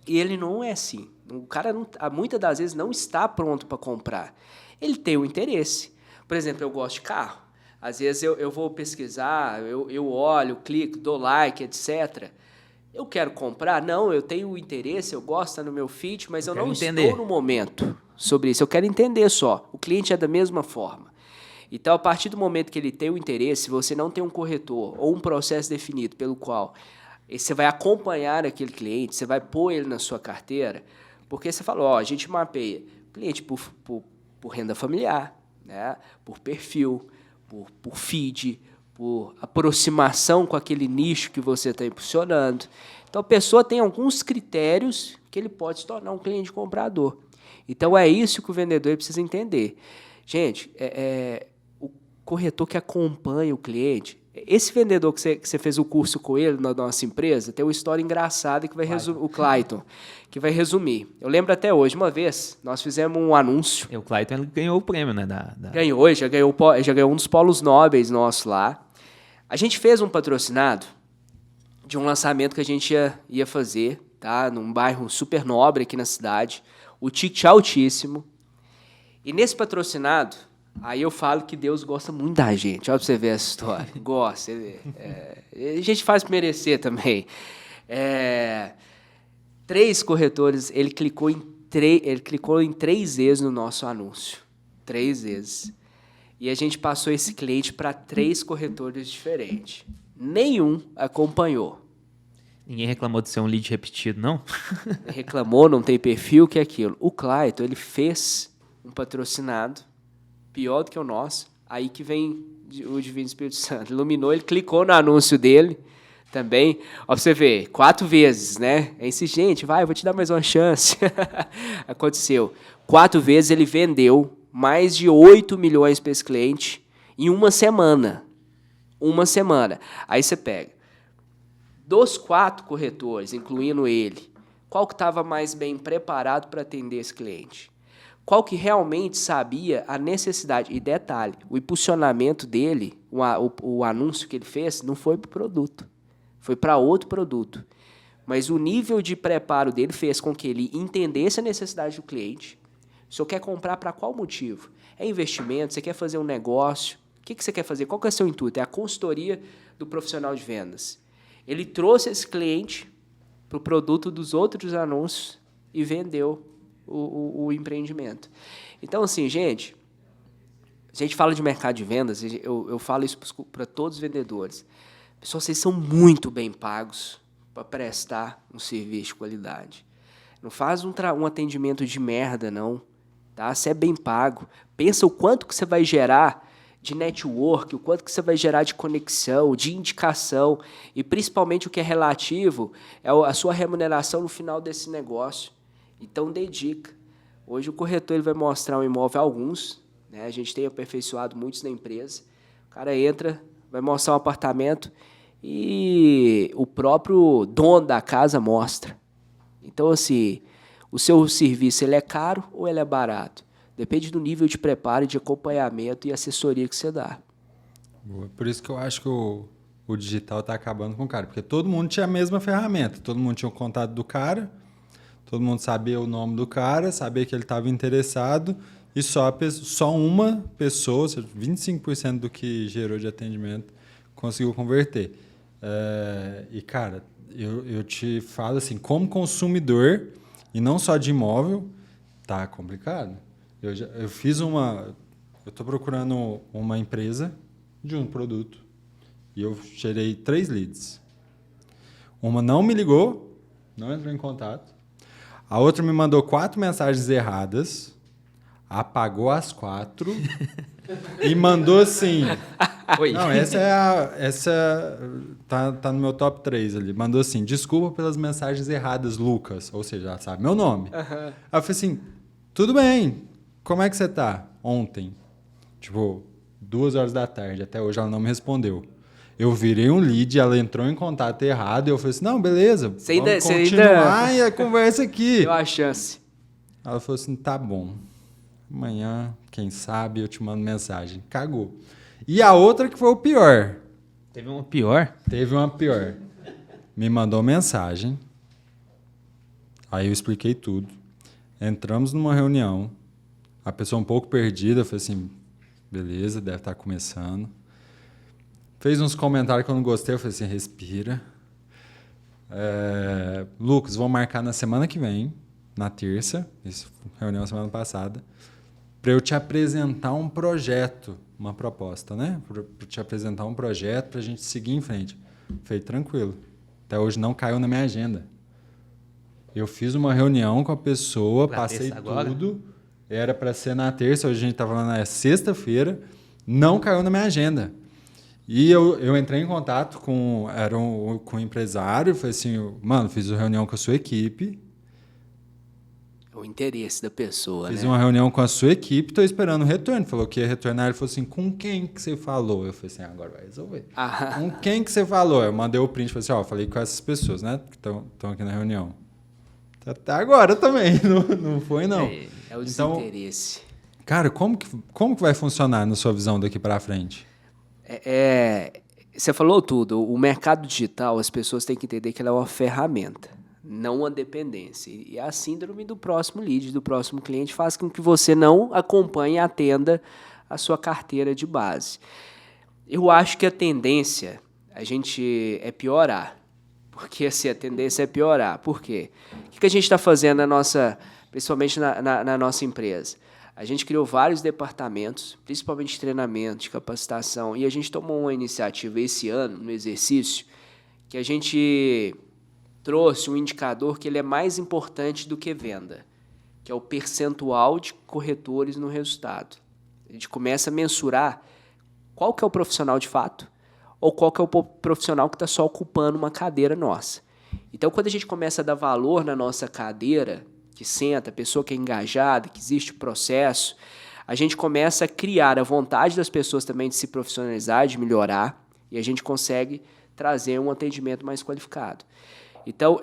E ele não é assim. O cara, muitas das vezes, não está pronto para comprar. Ele tem o interesse. Por exemplo, eu gosto de carro. Às vezes eu vou pesquisar, eu olho, clico, dou like, etc. Eu quero comprar? Não, eu tenho o interesse, eu gosto, está no meu feed, mas eu não estou no momento sobre isso. Eu quero entender só. O cliente é da mesma forma. Então, a partir do momento que ele tem o interesse, se você não tem um corretor ou um processo definido pelo qual você vai acompanhar aquele cliente, você vai pôr ele na sua carteira, porque você falou, a gente mapeia o cliente por renda familiar, né? Por perfil, por feed, por aproximação com aquele nicho que você está impulsionando. Então, a pessoa tem alguns critérios que ele pode se tornar um cliente comprador. Então, é isso que o vendedor precisa entender. Gente, o corretor que acompanha o cliente, esse vendedor que você fez o curso com ele na nossa empresa, tem uma história engraçada que vai resumir, o Clayton, que vai resumir. Eu lembro até hoje, uma vez, nós fizemos um anúncio. O Clayton ele ganhou o prêmio, né? Ganhou, já ganhou um dos polos nobres nossos lá. A gente fez um patrocinado de um lançamento que a gente ia fazer, tá? Num bairro super nobre aqui na cidade, o ticket altíssimo. E nesse patrocinado, aí eu falo que Deus gosta muito da gente. Olha pra você ver essa história. Gosta. A gente faz merecer também. 3 corretores, ele clicou em 3 vezes no nosso anúncio. 3 vezes. E a gente passou esse cliente para 3 corretores diferentes. Nenhum acompanhou. Ninguém reclamou de ser um lead repetido, não? Reclamou, não tem perfil, que é aquilo. O Clayton, ele fez um patrocinado pior do que o nosso. Aí que vem o Divino Espírito Santo. Iluminou, ele clicou no anúncio dele também. Ó, pra você ver, 4 vezes, né? É insistente, vai, eu vou te dar mais uma chance. Aconteceu. 4 vezes ele vendeu mais de 8 milhões para esse cliente em uma semana. Uma semana. Aí você pega. Dos 4 corretores, incluindo ele, qual que estava mais bem preparado para atender esse cliente? Qual que realmente sabia a necessidade? E detalhe, o impulsionamento dele, o anúncio que ele fez, não foi para o produto. Foi para outro produto. Mas o nível de preparo dele fez com que ele entendesse a necessidade do cliente. O senhor quer comprar para qual motivo? É investimento? Você quer fazer um negócio? O que você quer fazer? Qual que é o seu intuito? É a consultoria do profissional de vendas. Ele trouxe esse cliente para o produto dos outros anúncios e vendeu o empreendimento. Então, assim, gente, a gente fala de mercado de vendas, eu falo isso para todos os vendedores. Pessoal, vocês são muito bem pagos para prestar um serviço de qualidade. Não faz um atendimento de merda, não. Tá? Você é bem pago. Pensa o quanto que você vai gerar de network, o quanto que você vai gerar de conexão, de indicação, e principalmente o que é relativo é a sua remuneração no final desse negócio. Então, dedica. Hoje o corretor ele vai mostrar um imóvel a alguns, né? A gente tem aperfeiçoado muitos na empresa. O cara entra, vai mostrar um apartamento e o próprio dono da casa mostra. Então, assim, o seu serviço ele é caro ou ele é barato? Depende do nível de preparo, de acompanhamento e assessoria que você dá. Boa. Por isso que eu acho que o digital está acabando com o cara. Porque todo mundo tinha a mesma ferramenta. Todo mundo tinha o contato do cara, todo mundo sabia o nome do cara, sabia que ele estava interessado e só uma pessoa, ou seja, 25% do que gerou de atendimento, conseguiu converter. E, cara, eu te falo assim, como consumidor, e não só de imóvel, tá complicado. Eu estou procurando uma empresa de um produto e eu gerei 3 leads. Uma não me ligou, não entrou em contato. A outra me mandou 4 mensagens erradas, apagou as 4 e mandou assim... Oi. Não, essa tá no meu top 3 ali. Mandou assim, desculpa pelas mensagens erradas, Lucas. Ou seja, já sabe meu nome. Aí eu falei assim, tudo bem, como é que você tá? Ontem, 2h da tarde, até hoje ela não me respondeu. Eu virei um lead, ela entrou em contato errado, e eu falei assim, não, beleza, vamos continuar e a conversa aqui. Deu a chance. Ela falou assim, tá bom, amanhã, quem sabe, eu te mando mensagem. Cagou. E a outra que foi o pior. Teve uma pior? Teve uma pior. Me mandou mensagem, aí eu expliquei tudo. Entramos numa reunião, a pessoa um pouco perdida, falei assim, beleza, deve estar começando. Fez uns comentários que eu não gostei, eu falei assim, respira. Lucas, vamos marcar na semana que vem, na terça, reunião semana passada, para eu te apresentar um projeto, uma proposta, né? Para te apresentar um projeto para a gente seguir em frente. Falei, tranquilo. Até hoje não caiu na minha agenda. Eu fiz uma reunião com a pessoa, passei tudo. Era para ser na terça, hoje a gente está falando na sexta-feira. Não caiu na minha agenda. E eu entrei em contato com um empresário, falei assim, mano, fiz uma reunião com a sua equipe. O interesse da pessoa, Fiz né? uma reunião com a sua equipe, estou esperando o retorno. Falou que ia retornar, ele falou assim, com quem que você falou? Eu falei assim, agora vai resolver. Com quem que você falou? Eu mandei o print, falei assim, falei com essas pessoas, né, que estão aqui na reunião. Até agora também, não foi não. É o desinteresse. Então, cara, como que vai funcionar na sua visão daqui para frente? Você falou tudo. O mercado digital, as pessoas têm que entender que ele é uma ferramenta, não uma dependência. E a síndrome do próximo lead, do próximo cliente, faz com que você não acompanhe e atenda a sua carteira de base. Eu acho que a tendência é piorar, porque assim, a tendência é piorar. Por quê? O que a gente está fazendo principalmente na nossa empresa? A gente criou vários departamentos, principalmente de treinamento, de capacitação, e a gente tomou uma iniciativa esse ano, no exercício, que a gente trouxe um indicador que ele é mais importante do que venda, que é o percentual de corretores no resultado. A gente começa a mensurar qual que é o profissional de fato ou qual que é o profissional que está só ocupando uma cadeira nossa. Então, quando a gente começa a dar valor na nossa cadeira, que senta, a pessoa que é engajada, que existe o processo, a gente começa a criar a vontade das pessoas também de se profissionalizar, de melhorar, e a gente consegue trazer um atendimento mais qualificado. Então,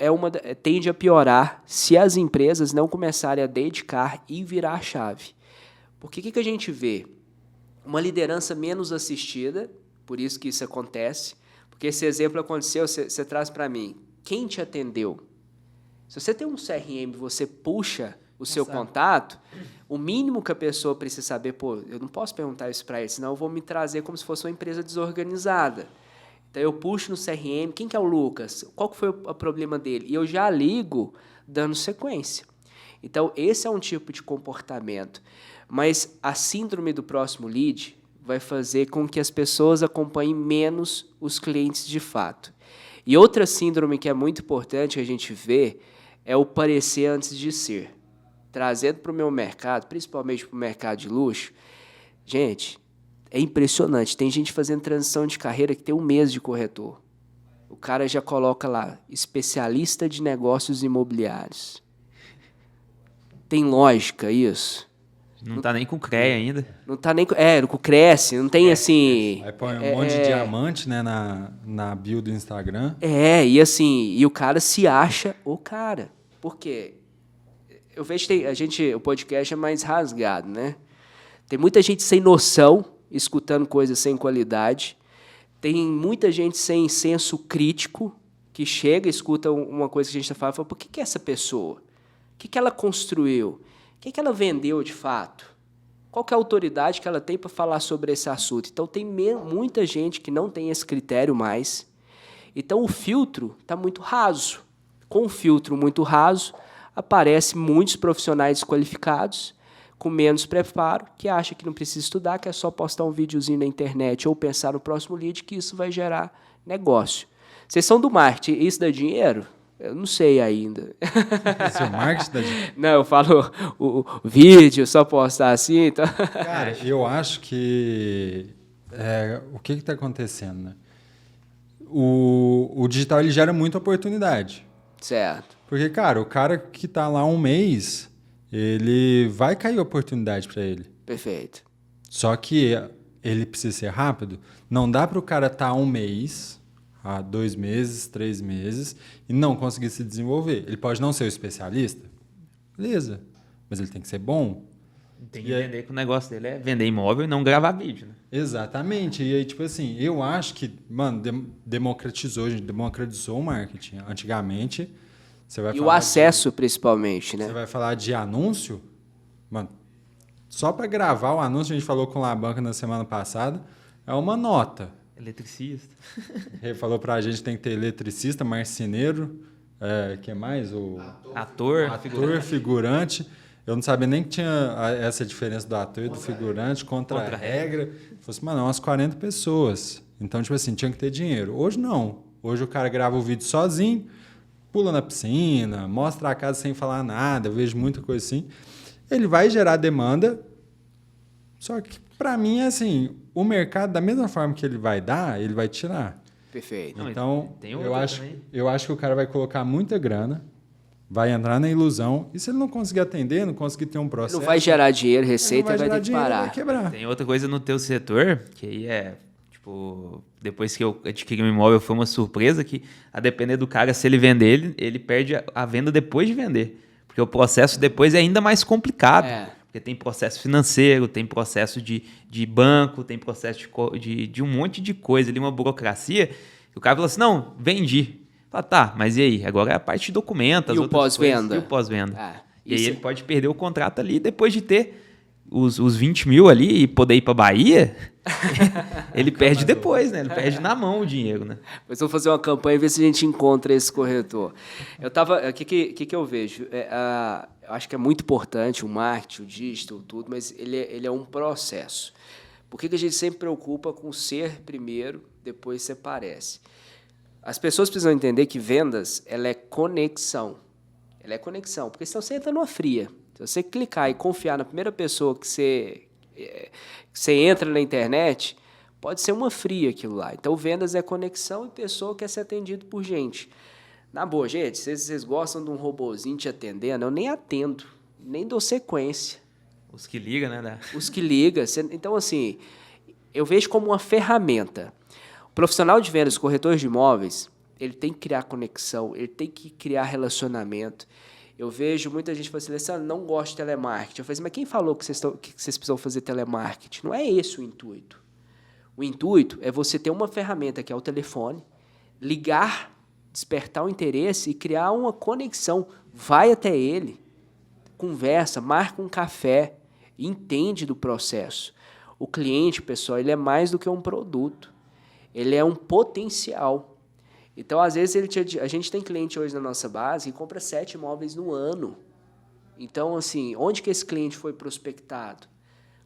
tende a piorar se as empresas não começarem a dedicar e virar a chave. Porque o que a gente vê? Uma liderança menos assistida, por isso que isso acontece, porque esse exemplo aconteceu, você traz para mim, quem te atendeu? Se você tem um CRM e você puxa o seu contato, o mínimo que a pessoa precisa saber, pô, eu não posso perguntar isso para ele, senão eu vou me trazer como se fosse uma empresa desorganizada. Então, eu puxo no CRM, quem que é o Lucas? Qual que foi o problema dele? E eu já ligo dando sequência. Então, esse é um tipo de comportamento. Mas a síndrome do próximo lead vai fazer com que as pessoas acompanhem menos os clientes de fato. E outra síndrome que é muito importante que a gente vê é o parecer antes de ser. Trazendo para o meu mercado, principalmente para o mercado de luxo, gente, é impressionante. Tem gente fazendo transição de carreira que tem 1 mês de corretor. O cara já coloca lá, especialista de negócios imobiliários. Tem lógica isso? Não tá nem com CREA ainda. Não tá nem com Cresce, não tem assim... Aí põe um monte de diamante, né, na bio do Instagram. E assim, e o cara se acha o cara. Por quê? Eu vejo que o podcast é mais rasgado, né? Tem muita gente sem noção, escutando coisas sem qualidade. Tem muita gente sem senso crítico, que chega, escuta uma coisa que a gente está falando e fala, por que é essa pessoa? O que ela construiu? O que ela vendeu de fato? Qual que é a autoridade que ela tem para falar sobre esse assunto? Então, tem muita gente que não tem esse critério mais. Então, o filtro está muito raso. Com o filtro muito raso, aparecem muitos profissionais desqualificados, com menos preparo, que acham que não precisa estudar, que é só postar um videozinho na internet ou pensar no próximo lead, que isso vai gerar negócio. Vocês são do marketing, isso dá dinheiro? Eu não sei ainda. Esse é o marketing da gente? Não, eu falo o vídeo, só postar assim. Então... Cara, eu acho que... o que está acontecendo, né? O digital ele gera muita oportunidade. Certo. Porque, cara, o cara que está lá 1 mês, ele vai cair oportunidade para ele. Perfeito. Só que ele precisa ser rápido. Não dá para o cara estar 1 mês... 2 meses, 3 meses, e não conseguir se desenvolver. Ele pode não ser o especialista, beleza, mas ele tem que ser bom. Tem que entender que o negócio dele é vender imóvel e não gravar vídeo, né? Exatamente. E aí, tipo assim, eu acho que, mano, democratizou o marketing. Antigamente, você vai falar... E o acesso, principalmente, né? Você vai falar de anúncio, mano, só para gravar o anúncio, a gente falou com a Banca na semana passada, é uma nota. Eletricista. Ele falou pra gente que tem que ter eletricista, marceneiro, que mais? Ator, figurante. Eu não sabia nem que tinha essa diferença do ator e do figurante, contra a regra. Eu falei assim, mano, umas 40 pessoas. Então, tipo assim, tinha que ter dinheiro. Hoje não. Hoje o cara grava o vídeo sozinho, pula na piscina, mostra a casa sem falar nada. Eu vejo muita coisa assim. Ele vai gerar demanda, só que pra mim é assim, o mercado, da mesma forma que ele vai dar, ele vai tirar. Perfeito. Então, eu acho que o cara vai colocar muita grana, vai entrar na ilusão, e se ele não conseguir atender, não conseguir ter um processo... Não vai gerar dinheiro, receita, vai ter que parar. Vai quebrar. Tem outra coisa no teu setor, que aí é, tipo, depois que eu adquiri um imóvel, foi uma surpresa que, a depender do cara, se ele vender, ele perde a venda depois de vender. Porque o processo depois é ainda mais complicado. Porque tem processo financeiro, tem processo de banco, tem processo de um monte de coisa ali, uma burocracia. E o cara falou assim, não, vendi. Fala, tá, mas e aí? Agora é a parte de documento, as e outras pós-venda? Coisas, e o pós-venda. E aí isso... ele pode perder o contrato ali depois de ter os 20 mil ali e poder ir para Bahia. ele perde depois, né? Ele perde na mão o dinheiro, né? Depois eu vou fazer uma campanha e ver se a gente encontra esse corretor. O que eu vejo? Eu acho que é muito importante o marketing, o digital, tudo, mas ele é um processo. Por que a gente sempre preocupa com ser primeiro, depois você parece? As pessoas precisam entender que vendas, ela é conexão. Ela é conexão, porque senão você entra numa fria. Se você clicar e confiar na primeira pessoa que você entra na internet, pode ser uma fria aquilo lá. Então, vendas é conexão e pessoa quer ser atendido por gente. Na boa, gente, se vocês gostam de um robozinho te atendendo, eu nem atendo, nem dou sequência. Os que ligam, né? Os que ligam. Então, assim, eu vejo como uma ferramenta. O profissional de vendas, corretor de imóveis, ele tem que criar conexão, ele tem que criar relacionamento. Eu vejo muita gente falando assim, Alessandro, não gosto de telemarketing. Eu falei assim, mas quem falou que vocês precisam fazer telemarketing? Não é esse o intuito. O intuito é você ter uma ferramenta que é o telefone, ligar, despertar o interesse e criar uma conexão. Vai até ele, conversa, marca um café, entende do processo. O cliente, pessoal, ele é mais do que um produto. Ele é um potencial. Então, às vezes, a gente tem cliente hoje na nossa base que compra 7 imóveis no ano. Então, assim, onde que esse cliente foi prospectado?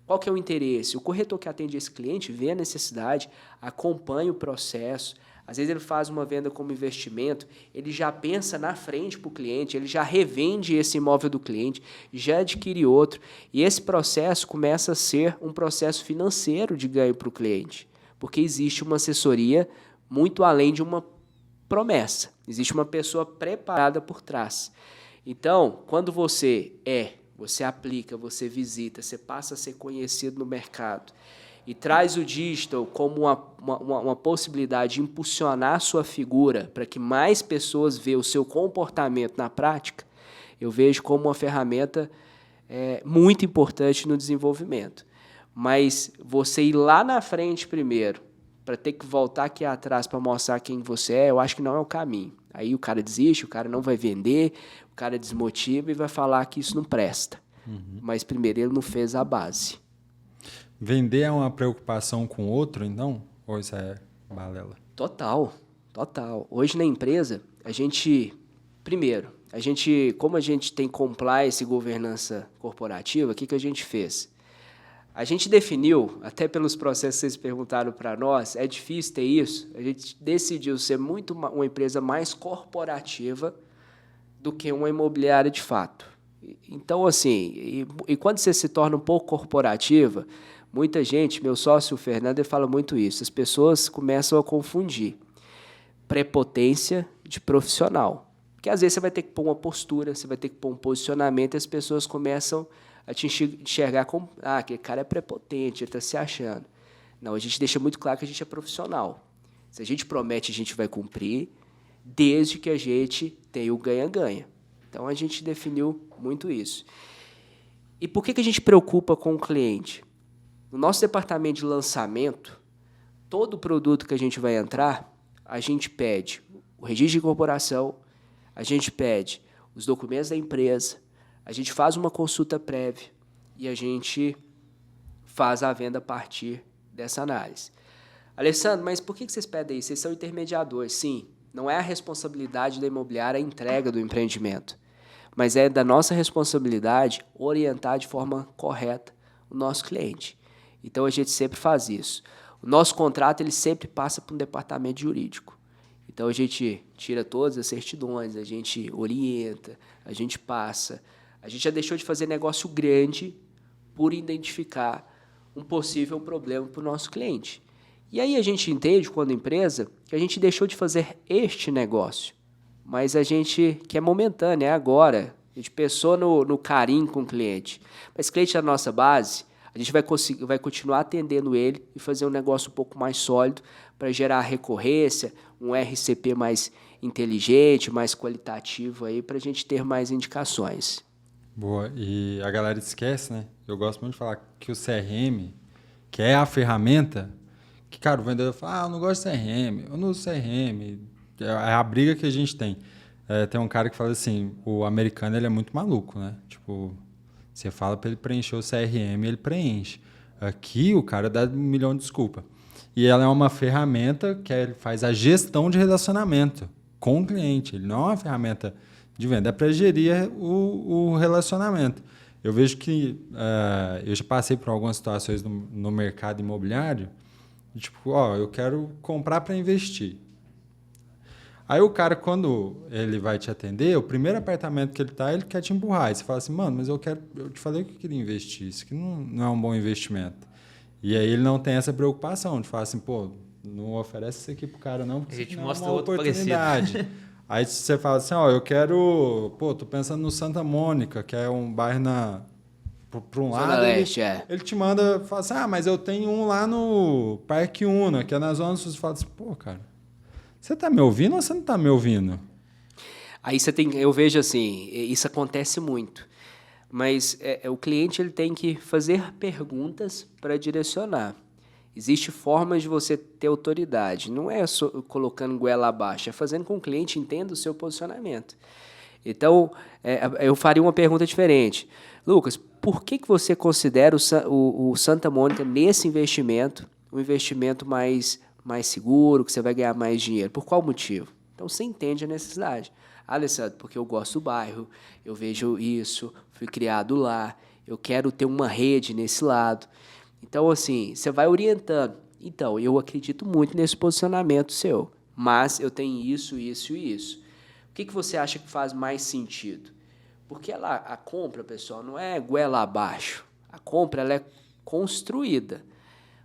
Qual que é o interesse? O corretor que atende esse cliente vê a necessidade, acompanha o processo. Às vezes, ele faz uma venda como investimento, ele já pensa na frente para o cliente, ele já revende esse imóvel do cliente, já adquire outro. E esse processo começa a ser um processo financeiro de ganho para o cliente, porque existe uma assessoria muito além de uma promessa. Existe uma pessoa preparada por trás. Então, quando você aplica, você visita, você passa a ser conhecido no mercado e traz o digital como uma possibilidade de impulsionar a sua figura para que mais pessoas vejam o seu comportamento na prática, eu vejo como uma ferramenta muito importante no desenvolvimento. Mas você ir lá na frente primeiro, para ter que voltar aqui atrás para mostrar quem você é, eu acho que não é o caminho. Aí o cara desiste, o cara não vai vender, o cara desmotiva e vai falar que isso não presta. Mas primeiro ele não fez a base. Vender é uma preocupação com o outro, então? Ou isso é balela? Total. Hoje na empresa, como a gente tem compliance e governança corporativa, o que a gente fez? A gente definiu, até pelos processos que vocês perguntaram para nós, é difícil ter isso, a gente decidiu ser muito uma empresa mais corporativa do que uma imobiliária de fato. Então, assim, e quando você se torna um pouco corporativa, muita gente, meu sócio Fernando, ele fala muito isso, as pessoas começam a confundir prepotência de profissional. Porque às vezes você vai ter que pôr uma postura, você vai ter que pôr um posicionamento e as pessoas começam a te enxergar como, aquele cara é prepotente, ele está se achando. Não, a gente deixa muito claro que a gente é profissional. Se a gente promete, a gente vai cumprir, desde que a gente tenha o ganha-ganha. Então, a gente definiu muito isso. E por que a gente preocupa com o cliente? No nosso departamento de lançamento, todo produto que a gente vai entrar, a gente pede o registro de incorporação, a gente pede os documentos da empresa, a gente faz uma consulta prévia e a gente faz a venda a partir dessa análise. Alessandro, mas por que vocês pedem isso? Vocês são intermediadores. Sim, não é a responsabilidade da imobiliária a entrega do empreendimento, mas é da nossa responsabilidade orientar de forma correta o nosso cliente. Então, a gente sempre faz isso. O nosso contrato ele sempre passa por um departamento jurídico. Então, a gente tira todas as certidões, a gente orienta, a gente passa. A gente já deixou de fazer negócio grande por identificar um possível problema para o nosso cliente. E aí a gente entende, quando empresa, que a gente deixou de fazer este negócio, mas a gente que é momentâneo, é agora. A gente pensou no carinho com o cliente. Mas cliente da nossa base, a gente vai continuar atendendo ele e fazer um negócio um pouco mais sólido para gerar recorrência, um RCP mais inteligente, mais qualitativo aí, para a gente ter mais indicações. Boa, e a galera esquece, né? Eu gosto muito de falar que o CRM, que é a ferramenta, que, cara, o vendedor fala, eu não gosto de CRM, eu não uso CRM, é a briga que a gente tem. Tem um cara que fala assim, o americano ele é muito maluco, né? Tipo, você fala para ele preencher o CRM, ele preenche. Aqui o cara dá 1 milhão de desculpa. E ela é uma ferramenta que faz a gestão de relacionamento com o cliente. Ele não é uma ferramenta de venda, é para gerir o relacionamento. Eu vejo que eu já passei por algumas situações no mercado imobiliário, tipo, eu quero comprar para investir. Aí o cara, quando ele vai te atender, o primeiro apartamento que ele quer te empurrar. Aí você fala assim, mano, mas eu te falei que eu queria investir, isso aqui não é um bom investimento. E aí ele não tem essa preocupação de falar assim, pô, não oferece isso aqui pro cara não, porque a gente isso mostra é uma outro oportunidade. Aí você fala assim, eu quero, tô pensando no Santa Mônica, que é um bairro para um lado, Leste, ele te manda, fala assim, mas eu tenho um lá no Parque Una, que é na Zona Sul. Você fala assim, pô, cara, você tá me ouvindo ou você não tá me ouvindo? Aí eu vejo assim, isso acontece muito, mas o cliente ele tem que fazer perguntas para direcionar. Existe formas de você ter autoridade, não é só colocando goela abaixo, é fazendo com que o cliente entenda o seu posicionamento. Então, eu faria uma pergunta diferente. Lucas, por que você considera o Santa Mônica nesse investimento um investimento mais seguro, que você vai ganhar mais dinheiro? Por qual motivo? Então, você entende a necessidade. Alessandro, porque eu gosto do bairro, eu vejo isso, fui criado lá, eu quero ter uma rede nesse lado. Então, assim, você vai orientando. Então, eu acredito muito nesse posicionamento seu, mas eu tenho isso, isso e isso. O que você acha que faz mais sentido? Porque a compra, pessoal, não é goela abaixo. A compra ela é construída.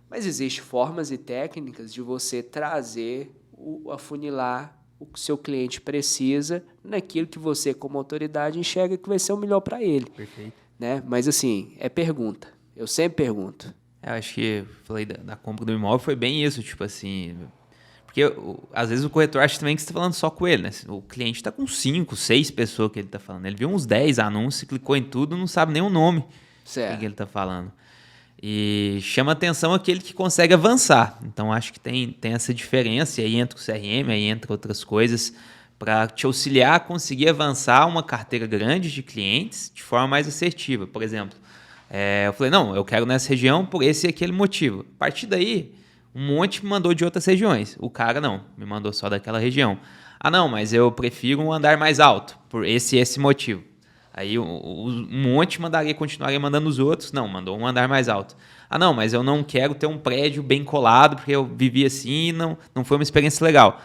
Mas existem formas e técnicas de você trazer, afunilar o que o seu cliente precisa naquilo que você, como autoridade, enxerga que vai ser o melhor para ele. Perfeito. Né? Mas, assim, é pergunta. Eu sempre pergunto. Eu acho que eu falei da compra do imóvel foi bem isso, tipo assim... Porque às vezes o corretor acha também que você está falando só com ele, né? O cliente está com 5, 6 pessoas que ele está falando. Ele viu uns 10 anúncios, clicou em tudo, não sabe nem o nome que ele está falando. E chama atenção aquele que consegue avançar. Então acho que tem essa diferença, e aí entra o CRM, aí entra outras coisas, para te auxiliar a conseguir avançar uma carteira grande de clientes de forma mais assertiva. Por exemplo, eu falei, não, eu quero nessa região por esse e aquele motivo. A partir daí, um monte me mandou de outras regiões. O cara não, me mandou só daquela região. Ah, não, mas eu prefiro um andar mais alto, por esse e esse motivo. Aí um monte continuaria mandando os outros. Não, mandou um andar mais alto. Ah, não, mas eu não quero ter um prédio bem colado, porque eu vivi assim e não foi uma experiência legal.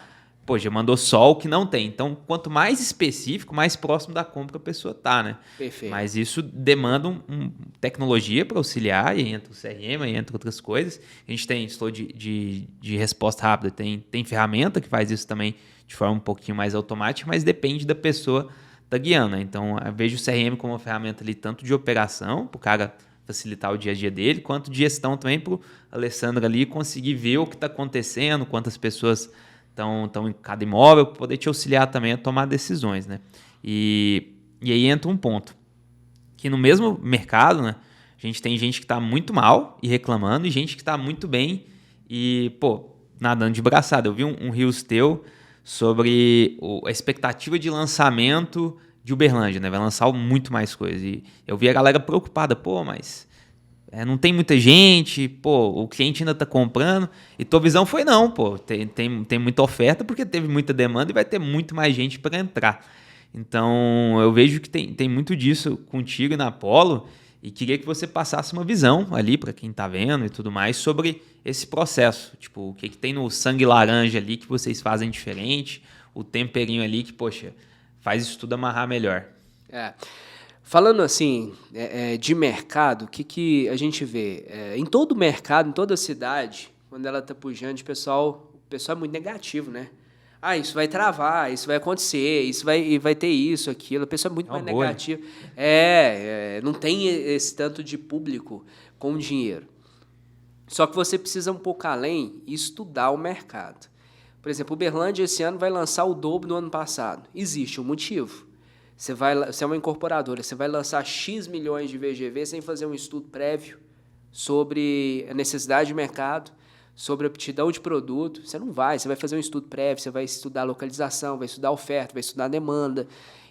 Pô, já mandou só o que não tem. Então, quanto mais específico, mais próximo da compra a pessoa tá, né? Perfeito. Mas isso demanda tecnologia para auxiliar, e entra o CRM, e entra outras coisas. A gente tem estou de resposta rápida, tem ferramenta que faz isso também de forma um pouquinho mais automática, mas depende da pessoa tá guiando, né? Então, eu vejo o CRM como uma ferramenta ali tanto de operação, para o cara facilitar o dia a dia dele, quanto de gestão também para o Alessandro ali conseguir ver o que está acontecendo, quantas pessoas estão em cada imóvel, para poder te auxiliar também a tomar decisões, né? E aí entra um ponto, que no mesmo mercado, né, a gente tem gente que está muito mal e reclamando, e gente que está muito bem e, nadando de braçada. Eu vi um Reels teu sobre a expectativa de lançamento de Uberlândia, né? Vai lançar muito mais coisas. E eu vi a galera preocupada, mas não tem muita gente, o cliente ainda está comprando. E tua visão foi não, tem muita oferta porque teve muita demanda e vai ter muito mais gente para entrar. Então, eu vejo que tem muito disso contigo na Apollo e queria que você passasse uma visão ali para quem está vendo e tudo mais sobre esse processo. Tipo, o que tem no sangue laranja ali que vocês fazem diferente, o temperinho ali que, faz isso tudo amarrar melhor. Falando assim, de mercado, o que a gente vê? Em todo mercado, em toda cidade, quando ela está pujante, o pessoal é muito negativo, né? Isso vai travar, isso vai acontecer, isso vai ter isso, aquilo. A pessoa é muito mais negativa. Não tem esse tanto de público com dinheiro. Só que você precisa um pouco além e estudar o mercado. Por exemplo, Uberlândia esse ano vai lançar o dobro do ano passado. Existe um motivo. Você é uma incorporadora, você vai lançar X milhões de VGV sem fazer um estudo prévio sobre a necessidade de mercado, sobre a aptidão de produto. Você vai fazer um estudo prévio, você vai estudar a localização, vai estudar a oferta, vai estudar a demanda.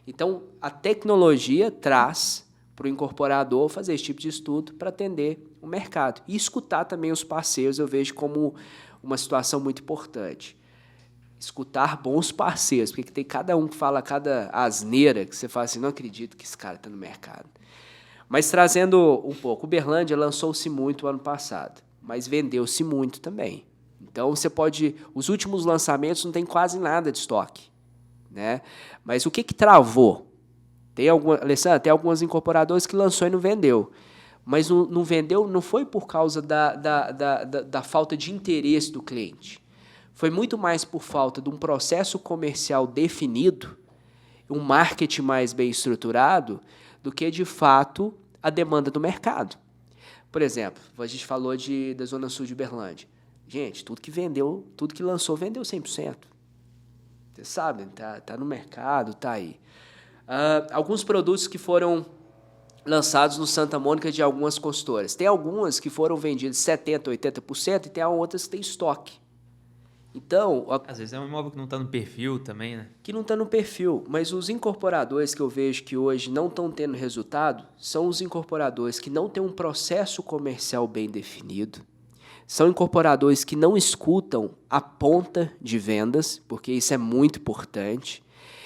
Então, a tecnologia traz para o incorporador fazer esse tipo de estudo para atender o mercado. E escutar também os parceiros eu vejo como uma situação muito importante. Escutar bons parceiros, porque tem cada um que fala cada asneira que você fala assim, não acredito que esse cara está no mercado. Mas trazendo um pouco, o Uberlândia lançou-se muito ano passado, mas vendeu-se muito também. Então, os últimos lançamentos não tem quase nada de estoque, né? Mas o que travou? Alessandra, tem algumas incorporadoras que lançou e não vendeu. Mas não vendeu não foi por causa da falta de interesse do cliente. Foi muito mais por falta de um processo comercial definido, um marketing mais bem estruturado, do que, de fato, a demanda do mercado. Por exemplo, a gente falou da Zona Sul de Uberlândia. Gente, tudo que lançou, vendeu 100%. Vocês sabem, tá no mercado, tá aí. Alguns produtos que foram lançados no Santa Mônica de algumas consultoras. Tem algumas que foram vendidas 70%, 80% e tem outras que têm estoque. Então, às vezes é um imóvel que não está no perfil também, né? Que não está no perfil, mas os incorporadores que eu vejo que hoje não estão tendo resultado são os incorporadores que não têm um processo comercial bem definido, são incorporadores que não escutam a ponta de vendas, porque isso é muito importante,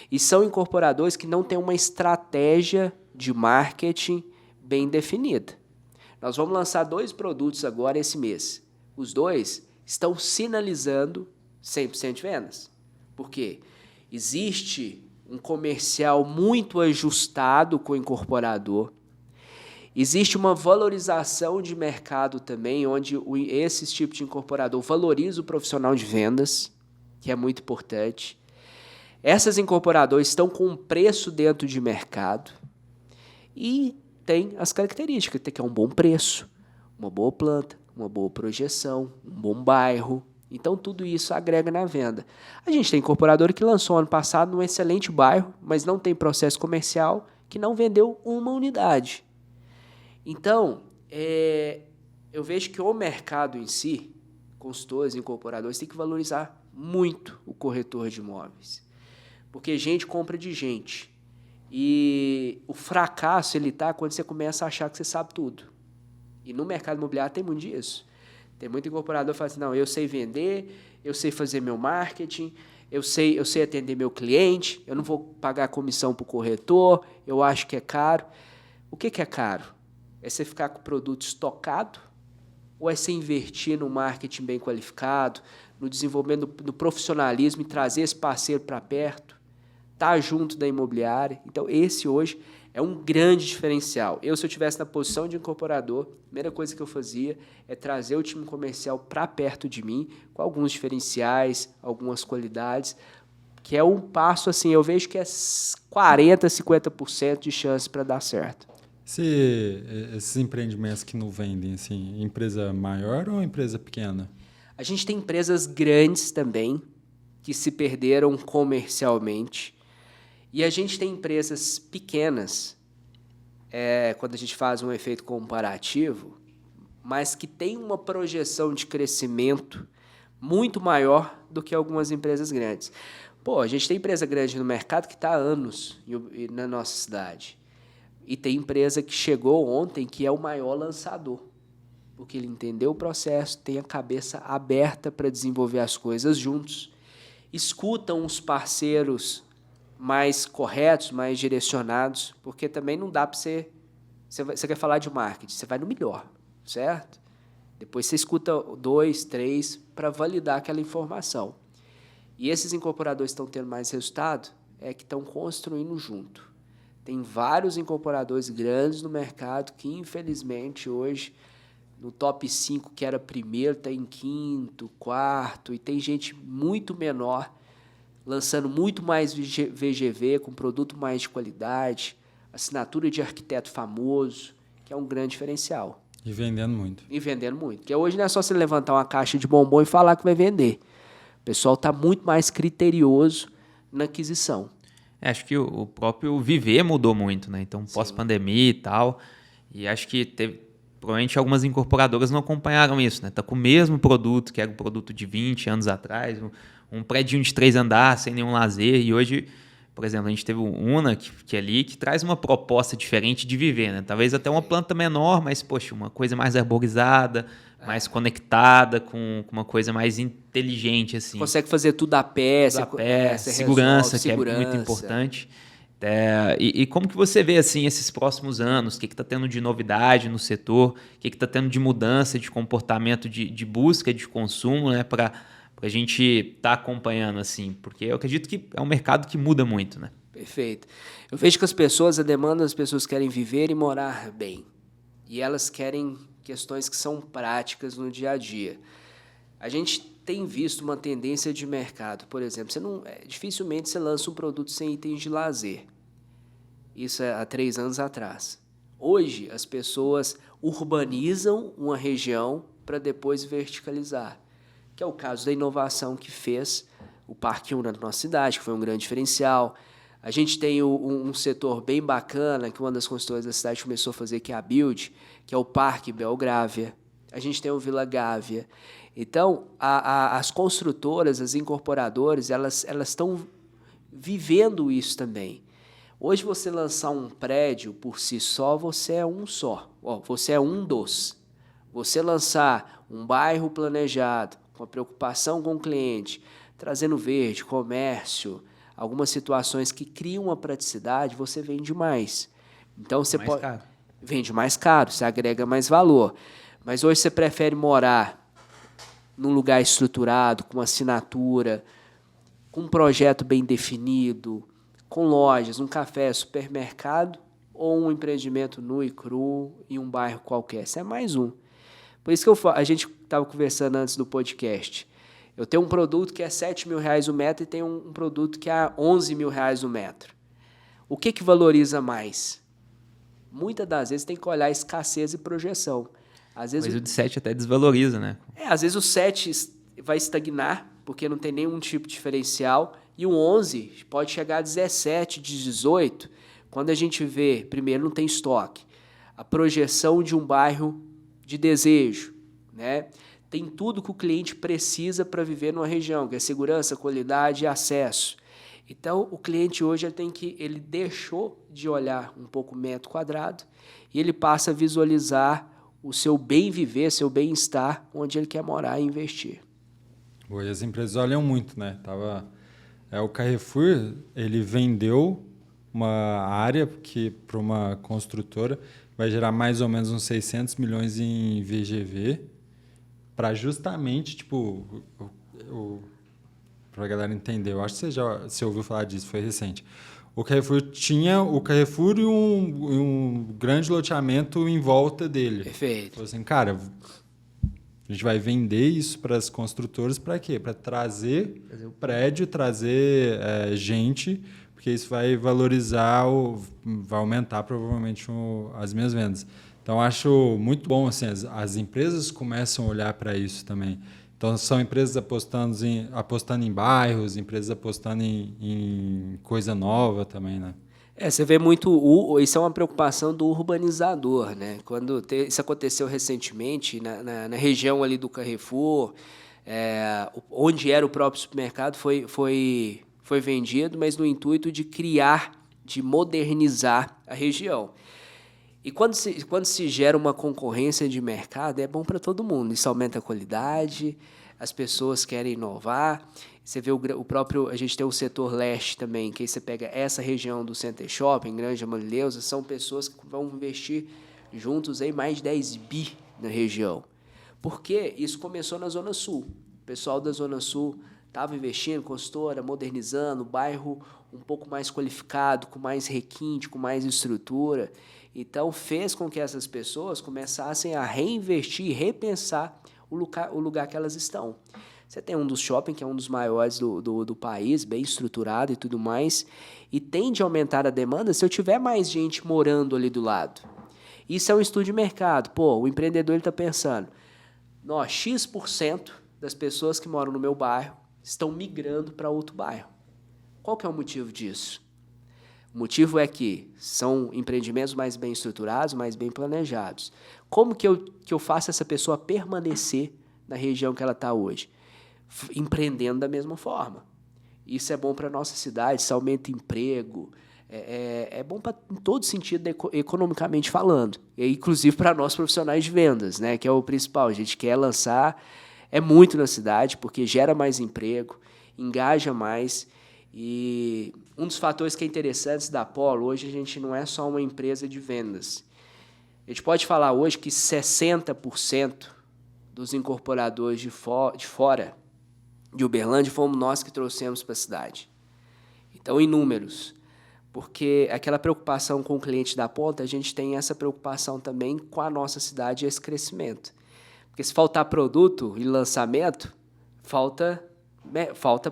e são incorporadores que não têm uma estratégia de marketing bem definida. Nós vamos lançar 2 produtos agora esse mês. Os 2 estão sinalizando 100% de vendas. Por quê? Existe um comercial muito ajustado com o incorporador. Existe uma valorização de mercado também, onde esse tipo de incorporador valoriza o profissional de vendas, que é muito importante. Essas incorporadoras estão com um preço dentro de mercado e tem as características, que é um bom preço, uma boa planta, uma boa projeção, um bom bairro. Então, tudo isso agrega na venda. A gente tem incorporadora que lançou ano passado num excelente bairro, mas não tem processo comercial, que não vendeu uma unidade. Então, eu vejo que o mercado em si, consultores, incorporadores, tem que valorizar muito o corretor de imóveis. Porque gente compra de gente. E o fracasso, ele está quando você começa a achar que você sabe tudo. E no mercado imobiliário tem muito disso. Tem muito incorporador que fala assim, não, eu sei vender, eu sei fazer meu marketing, eu sei atender meu cliente, eu não vou pagar comissão para o corretor, eu acho que é caro. O que é caro? É você ficar com o produto estocado ou é você investir no marketing bem qualificado, no desenvolvimento do profissionalismo e trazer esse parceiro para perto, estar junto da imobiliária? Então, esse hoje é um grande diferencial. Se eu estivesse na posição de incorporador, a primeira coisa que eu fazia é trazer o time comercial para perto de mim, com alguns diferenciais, algumas qualidades, que é um passo, assim, eu vejo que é 40%, 50% de chance para dar certo. Esses empreendimentos que não vendem, assim, empresa maior ou empresa pequena? A gente tem empresas grandes também, que se perderam comercialmente. E a gente tem empresas pequenas, quando a gente faz um efeito comparativo, mas que tem uma projeção de crescimento muito maior do que algumas empresas grandes. A gente tem empresa grande no mercado que está há anos na nossa cidade. E tem empresa que chegou ontem que é o maior lançador, porque ele entendeu o processo, tem a cabeça aberta para desenvolver as coisas juntos, escutam os parceiros mais corretos, mais direcionados, porque também não dá para você quer falar de marketing, você vai no melhor, certo? Depois você escuta 2, 3 para validar aquela informação. E esses incorporadores estão tendo mais resultado, que estão construindo junto. Tem vários incorporadores grandes no mercado que, infelizmente, hoje, no top 5, que era primeiro, está em quinto, quarto, e tem gente muito menor, lançando muito mais VGV, com produto mais de qualidade, assinatura de arquiteto famoso, que é um grande diferencial. E vendendo muito. Porque hoje não é só você levantar uma caixa de bombom e falar que vai vender. O pessoal está muito mais criterioso na aquisição. Acho que o próprio viver mudou muito, né? Então, pós-pandemia e tal. E acho que provavelmente algumas incorporadoras não acompanharam isso, né? Tá com o mesmo produto, que era o produto de 20 anos atrás, um prédio de 3 andares, sem nenhum lazer. E hoje Por exemplo, a gente teve o Una que ali que traz uma proposta diferente de viver, né? Talvez até uma planta menor, mas, poxa, uma coisa mais arborizada, mais conectada, com uma coisa mais inteligente, assim. Consegue fazer tudo a pé, Tudo a pé, você segurança, resolve, que é muito importante. E como que você vê assim esses próximos anos? O que está tendo de novidade no setor? O que está tendo de mudança de comportamento de busca de consumo, né? Para a gente estar acompanhando, assim, porque eu acredito que é um mercado que muda muito, né? Perfeito. Eu vejo que a demanda das pessoas querem viver e morar bem. E elas querem questões que são práticas no dia a dia. A gente tem visto uma tendência de mercado. Por exemplo, dificilmente você lança um produto sem itens de lazer. Isso é há 3 anos atrás. Hoje, as pessoas urbanizam uma região para depois verticalizar, que é o caso da inovação que fez o Parque Una na nossa cidade, que foi um grande diferencial. A gente tem um setor bem bacana, que uma das consultoras da cidade começou a fazer, que é a Build, que é o Parque Belgrávia. A gente tem o Vila Gávea. Então, as construtoras, as incorporadoras, elas estão vivendo isso também. Hoje, você lançar um prédio por si só, você é um só. Você é um dos. Você lançar um bairro planejado, com a preocupação com o cliente, trazendo verde, comércio, algumas situações que criam uma praticidade, você vende mais. Então, você pode... Caro. Vende mais caro, você agrega mais valor. Mas hoje você prefere morar num lugar estruturado, com assinatura, com um projeto bem definido, com lojas, um café, supermercado, ou um empreendimento nu e cru em um bairro qualquer. Isso é mais um. Por isso que a gente estava conversando antes do podcast. Eu tenho um produto que é R$7.000 o metro e tenho um produto que é R$11.000 o metro. O que valoriza mais? Muitas das vezes tem que olhar escassez e projeção. Às vezes Mas o de 7 até desvaloriza, né? às vezes o 7 vai estagnar, porque não tem nenhum tipo de diferencial, e o 11 pode chegar a 17, 18. Quando a gente vê, primeiro, não tem estoque. A projeção de um bairro de desejo, né? Tem tudo que o cliente precisa para viver numa região, que é segurança, qualidade e acesso. Então, o cliente hoje ele deixou de olhar um pouco metro quadrado e ele passa a visualizar o seu bem viver, seu bem-estar, onde ele quer morar e investir. E as empresas olham muito, né? O Carrefour, ele vendeu uma área que para uma construtora vai gerar mais ou menos uns 600 milhões em VGV para justamente, para a galera entender, eu acho que você ouviu falar disso, foi recente. O Carrefour tinha o Carrefour e um grande loteamento em volta dele. Perfeito. Falou assim, cara, a gente vai vender isso para as construtoras para quê? Para trazer o prédio, trazer gente, porque isso vai valorizar, vai aumentar provavelmente as minhas vendas. Então, acho muito bom, assim, as empresas começam a olhar para isso também. Então, são empresas apostando em bairros, empresas apostando em coisa nova também, né? Você vê muito, isso é uma preocupação do urbanizador, né? Isso aconteceu recentemente na região ali do Carrefour, onde era o próprio supermercado, foi vendido, mas no intuito de de modernizar a região. E quando se gera uma concorrência de mercado, é bom para todo mundo. Isso aumenta a qualidade, as pessoas querem inovar. Você vê a gente tem o setor leste também, que aí você pega essa região do Center Shopping, Granja Marileusa, são pessoas que vão investir juntos aí mais de 10 bi na região. Porque isso começou na Zona Sul. O pessoal da Zona Sul estava investindo, consultora, modernizando, bairro um pouco mais qualificado, com mais requinte, com mais estrutura. Então, fez com que essas pessoas começassem a reinvestir e repensar o lugar que elas estão. Você tem um dos shopping, que é um dos maiores do país, bem estruturado e tudo mais, e tende a aumentar a demanda se eu tiver mais gente morando ali do lado. Isso é um estudo de mercado. O empreendedor está pensando, X% das pessoas que moram no meu bairro estão migrando para outro bairro. Qual que é o motivo disso? O motivo é que são empreendimentos mais bem estruturados, mais bem planejados. Como que eu faço essa pessoa permanecer na região que ela está hoje? Empreendendo da mesma forma. Isso é bom para a nossa cidade, isso aumenta emprego, é bom em todo sentido, economicamente falando, e inclusive para nós profissionais de vendas, né, que é o principal. A gente quer lançar muito na cidade, porque gera mais emprego, engaja mais. E um dos fatores que é interessante da Apollo, hoje a gente não é só uma empresa de vendas. A gente pode falar hoje que 60% dos incorporadores de fora de Uberlândia fomos nós que trouxemos para a cidade. Então, em números, porque aquela preocupação com o cliente da ponta, a gente tem essa preocupação também com a nossa cidade e esse crescimento. Porque se faltar produto e lançamento, falta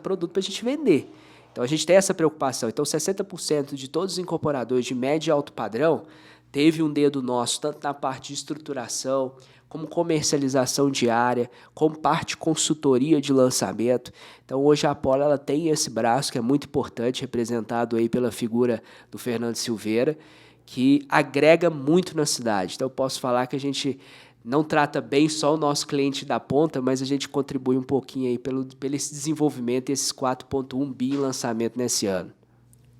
produto para a gente vender. Então, a gente tem essa preocupação. Então, 60% de todos os incorporadores de médio e alto padrão teve um dedo nosso, tanto na parte de estruturação, como comercialização diária, como parte de consultoria de lançamento. Então, hoje a Apollo ela tem esse braço que é muito importante, representado aí pela figura do Fernando Silveira, que agrega muito na cidade. Então, eu posso falar que a gente não trata bem só o nosso cliente da ponta, mas a gente contribui um pouquinho aí pelo esse desenvolvimento e esses 4,1 bi em lançamento nesse ano.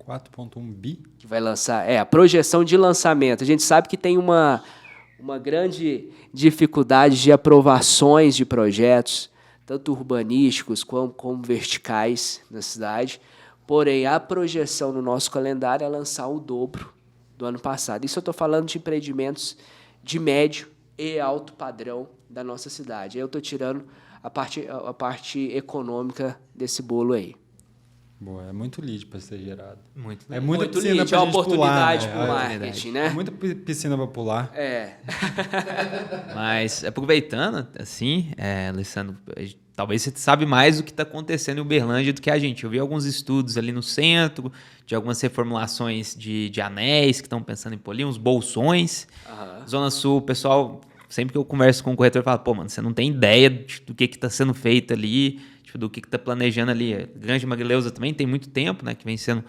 4,1 bi? Que vai lançar, a projeção de lançamento. A gente sabe que tem uma grande dificuldade de aprovações de projetos, tanto urbanísticos como verticais na cidade, porém a projeção no nosso calendário é lançar o dobro do ano passado. Isso eu estou falando de empreendimentos de médio e alto padrão da nossa cidade. Eu estou tirando a parte econômica desse bolo aí. Boa, é muito lead para ser gerado. Muito É muita muito piscina lead, para é uma oportunidade pular, para o marketing, né? É muita piscina para pular. Mas aproveitando, assim, Alessandro, talvez você sabe mais do que está acontecendo em Uberlândia do que a gente. Eu vi alguns estudos ali no centro, de algumas reformulações de anéis que estão pensando em polir, uns bolsões. Uhum. Zona Sul, o pessoal, sempre que eu converso com o corretor, fala, pô, mano, você não tem ideia do que está sendo feito ali, do que está planejando ali. Grande Marileuza também tem muito tempo, né, que vem sendo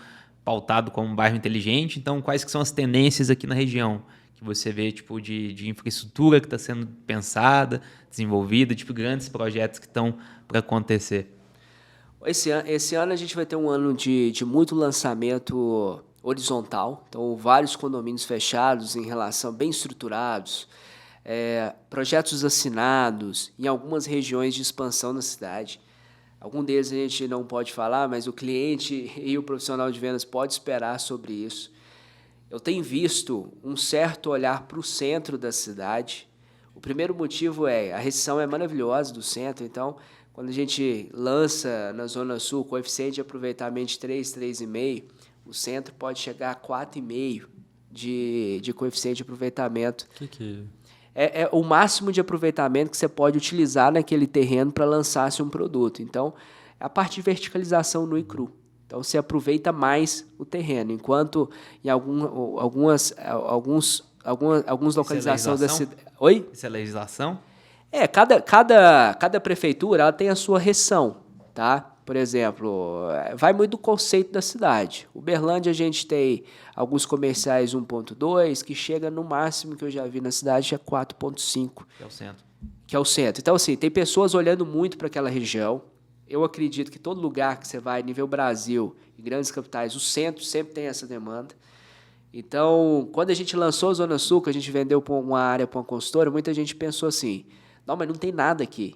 pautado como um bairro inteligente. Então, quais que são as tendências aqui na região que você vê, tipo, de infraestrutura que está sendo pensada, desenvolvida, tipo, grandes projetos que estão para acontecer? Esse ano a gente vai ter um ano de muito lançamento horizontal, então vários condomínios fechados em relação, bem estruturados, projetos assinados em algumas regiões de expansão na cidade. Algum deles a gente não pode falar, mas o cliente e o profissional de vendas pode esperar sobre isso. Eu tenho visto um certo olhar para o centro da cidade. O primeiro motivo a recepção é maravilhosa do centro, então, quando a gente lança na Zona Sul, coeficiente de aproveitamento de 3, 3,5, o centro pode chegar a 4,5 de coeficiente de aproveitamento. Que É o máximo de aproveitamento que você pode utilizar naquele terreno para lançar-se um produto. Então, é a parte de verticalização nu e cru. Então, você aproveita mais o terreno, enquanto em algumas localizações da cidade... Oi? Isso é legislação? Cada prefeitura ela tem a sua reção, tá? Por exemplo, vai muito do conceito da cidade. Uberlândia a gente tem alguns comerciais 1.2, que chega no máximo que eu já vi na cidade, é 4.5. Que é o centro. Que é o centro. Então, assim, tem pessoas olhando muito para aquela região. Eu acredito que todo lugar que você vai, nível Brasil, em grandes capitais, o centro sempre tem essa demanda. Então, quando a gente lançou a Zona Sul, que a gente vendeu para uma área, para uma consultora, muita gente pensou assim, não, mas não tem nada aqui.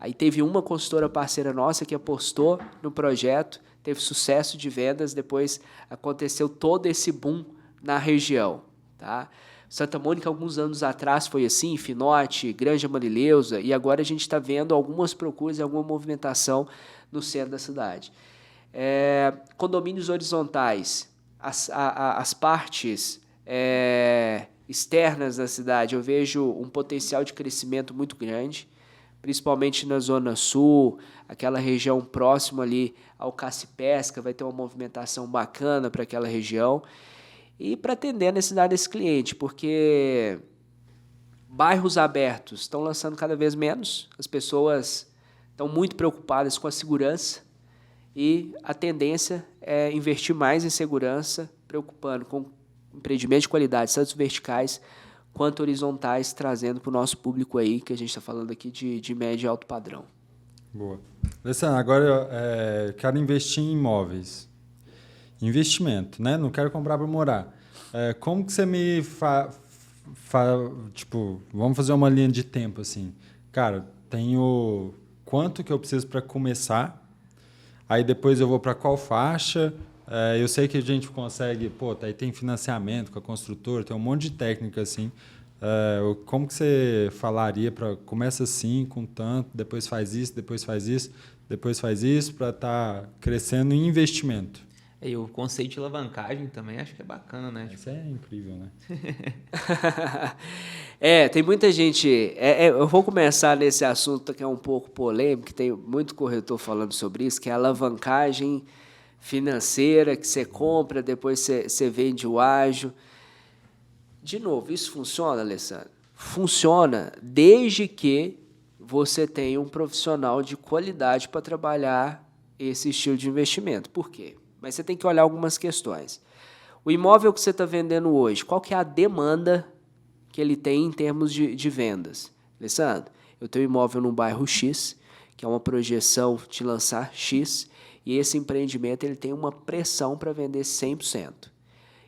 Aí teve uma consultora parceira nossa que apostou no projeto, teve sucesso de vendas, depois aconteceu todo esse boom na região. Tá? Santa Mônica, alguns anos atrás, foi assim, Finote, Granja Marileuza, e agora a gente está vendo algumas procuras e alguma movimentação no centro da cidade. Condomínios horizontais, as partes externas da cidade, eu vejo um potencial de crescimento muito grande, principalmente na Zona Sul, aquela região próxima ali ao Caça e Pesca, vai ter uma movimentação bacana para aquela região e para atender a necessidade desse cliente, porque bairros abertos estão lançando cada vez menos, as pessoas estão muito preocupadas com a segurança e a tendência é investir mais em segurança, preocupando com empreendimentos de qualidade, tanto verticais quanto horizontais, trazendo para o nosso público aí, que a gente está falando aqui de médio e alto padrão. Boa. Alessandro, agora eu quero investir em imóveis. Investimento, né? Não quero comprar para morar. Como que você me tipo, vamos fazer uma linha de tempo assim. Cara, tenho quanto que eu preciso para começar? Aí depois eu vou para qual faixa? Eu sei que a gente consegue, aí tem financiamento com a construtora, tem um monte de técnica assim. Como que você falaria para começa assim, com tanto, depois faz isso, depois faz isso, depois faz isso para estar crescendo em investimento? E o conceito de alavancagem também acho que é bacana, né? Isso é incrível, né? Tem muita gente. Eu vou começar nesse assunto que é um pouco polêmico, tem muito corretor falando sobre isso, que é a alavancagem financeira, que você compra, depois você vende o ágio. De novo, isso funciona, Alessandro? Funciona desde que você tenha um profissional de qualidade para trabalhar esse estilo de investimento. Por quê? Mas você tem que olhar algumas questões. O imóvel que você está vendendo hoje, qual que é a demanda que ele tem em termos de vendas? Alessandro, eu tenho um imóvel no bairro X, que é uma projeção de lançar X, e esse empreendimento ele tem uma pressão para vender 100%.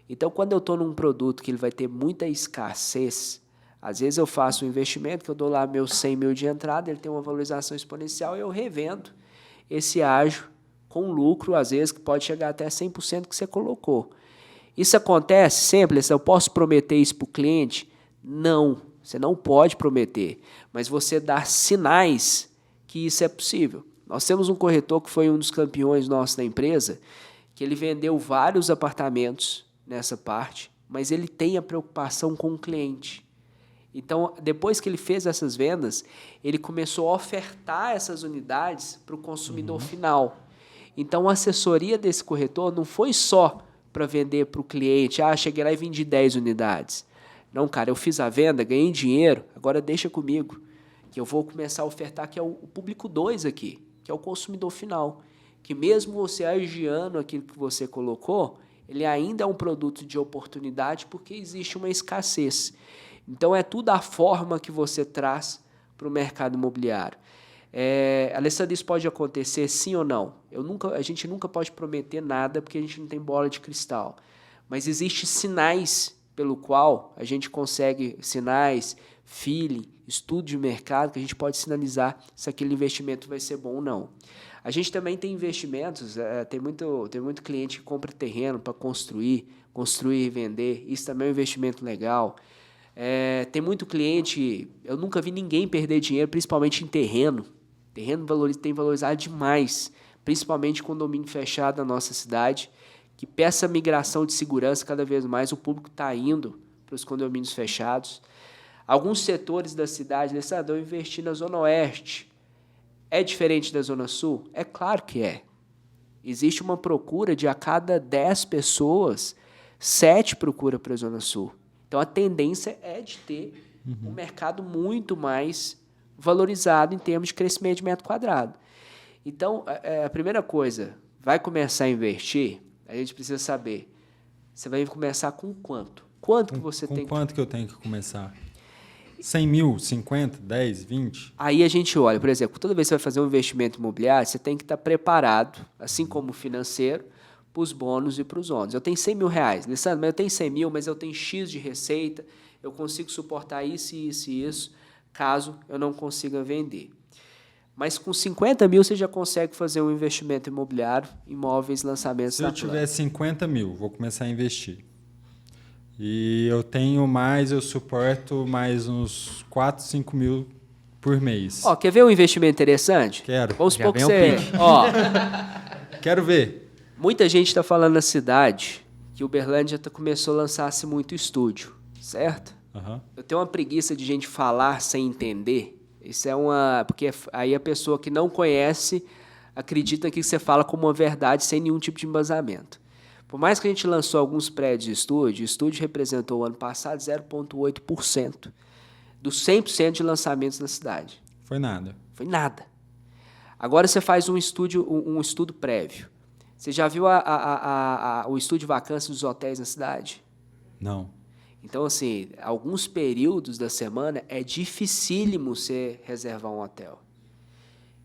Então, quando eu estou num produto que ele vai ter muita escassez, às vezes eu faço um investimento que eu dou lá meus 100 mil de entrada, ele tem uma valorização exponencial e eu revendo esse ágio com lucro, às vezes, que pode chegar até 100% que você colocou. Isso acontece sempre? Eu posso prometer isso para o cliente? Não, você não pode prometer, mas você dá sinais que isso é possível. Nós temos um corretor que foi um dos campeões nossos da empresa, que ele vendeu vários apartamentos nessa parte, mas ele tem a preocupação com o cliente. Então, depois que ele fez essas vendas, ele começou a ofertar essas unidades para o consumidor final. Então, a assessoria desse corretor não foi só para vender para o cliente, cheguei lá e vendi 10 unidades. Não, cara, eu fiz a venda, ganhei dinheiro, agora deixa comigo, que eu vou começar a ofertar, que é o público 2 aqui, que é o consumidor final, que mesmo você agiando aquilo que você colocou, ele ainda é um produto de oportunidade porque existe uma escassez. Então, é tudo a forma que você traz para o mercado imobiliário. Alessandro, isso pode acontecer sim ou não? A gente nunca pode prometer nada porque a gente não tem bola de cristal. Mas existem sinais pelo qual a gente consegue, feeling, estudo de mercado, que a gente pode sinalizar se aquele investimento vai ser bom ou não. A gente também tem investimentos, tem muito cliente que compra terreno para construir e vender, isso também é um investimento legal. Tem muito cliente, eu nunca vi ninguém perder dinheiro, principalmente em terreno. Terreno tem valorizado demais, principalmente com condomínio fechado na nossa cidade, que peça migração de segurança cada vez mais, o público está indo para os condomínios fechados. Alguns setores da cidade, eu investi na Zona Oeste. É diferente da Zona Sul? É claro que é. Existe uma procura de a cada 10 pessoas, 7 procura para a Zona Sul. Então, a tendência é de ter um mercado muito mais valorizado em termos de crescimento de metro quadrado. Então, a primeira coisa, vai começar a investir, a gente precisa saber, você vai começar com quanto? Quanto que você tem? Com quanto que eu tenho que começar? 100 mil, 50, 10, 20? Aí a gente olha, por exemplo, toda vez que você vai fazer um investimento imobiliário, você tem que estar preparado, assim como o financeiro, para os bônus e para os ônus. Eu tenho 100 mil reais, Alessandro, mas eu tenho 100 mil, mas eu tenho X de receita, eu consigo suportar isso, isso e isso, caso eu não consiga vender. Mas com 50 mil você já consegue fazer um investimento imobiliário, imóveis, lançamentos. Se eu tiver 50 mil, vou começar a investir. E eu tenho eu suporto mais uns 4, 5 mil por mês. Quer ver um investimento interessante? Quero. Vamos supor que você... Quero ver. Muita gente está falando na cidade que Uberlândia começou a lançar-se muito estúdio, certo? Uhum. Eu tenho uma preguiça de gente falar sem entender. Isso porque aí a pessoa que não conhece acredita que você fala como uma verdade sem nenhum tipo de embasamento. Por mais que a gente lançou alguns prédios de estúdio, o estúdio representou ano passado 0,8% dos 100% de lançamentos na cidade. Foi nada. Foi nada. Agora você faz um estudo prévio. Você já viu o estudo de vacância dos hotéis na cidade? Não. Então, assim, alguns períodos da semana é dificílimo você reservar um hotel.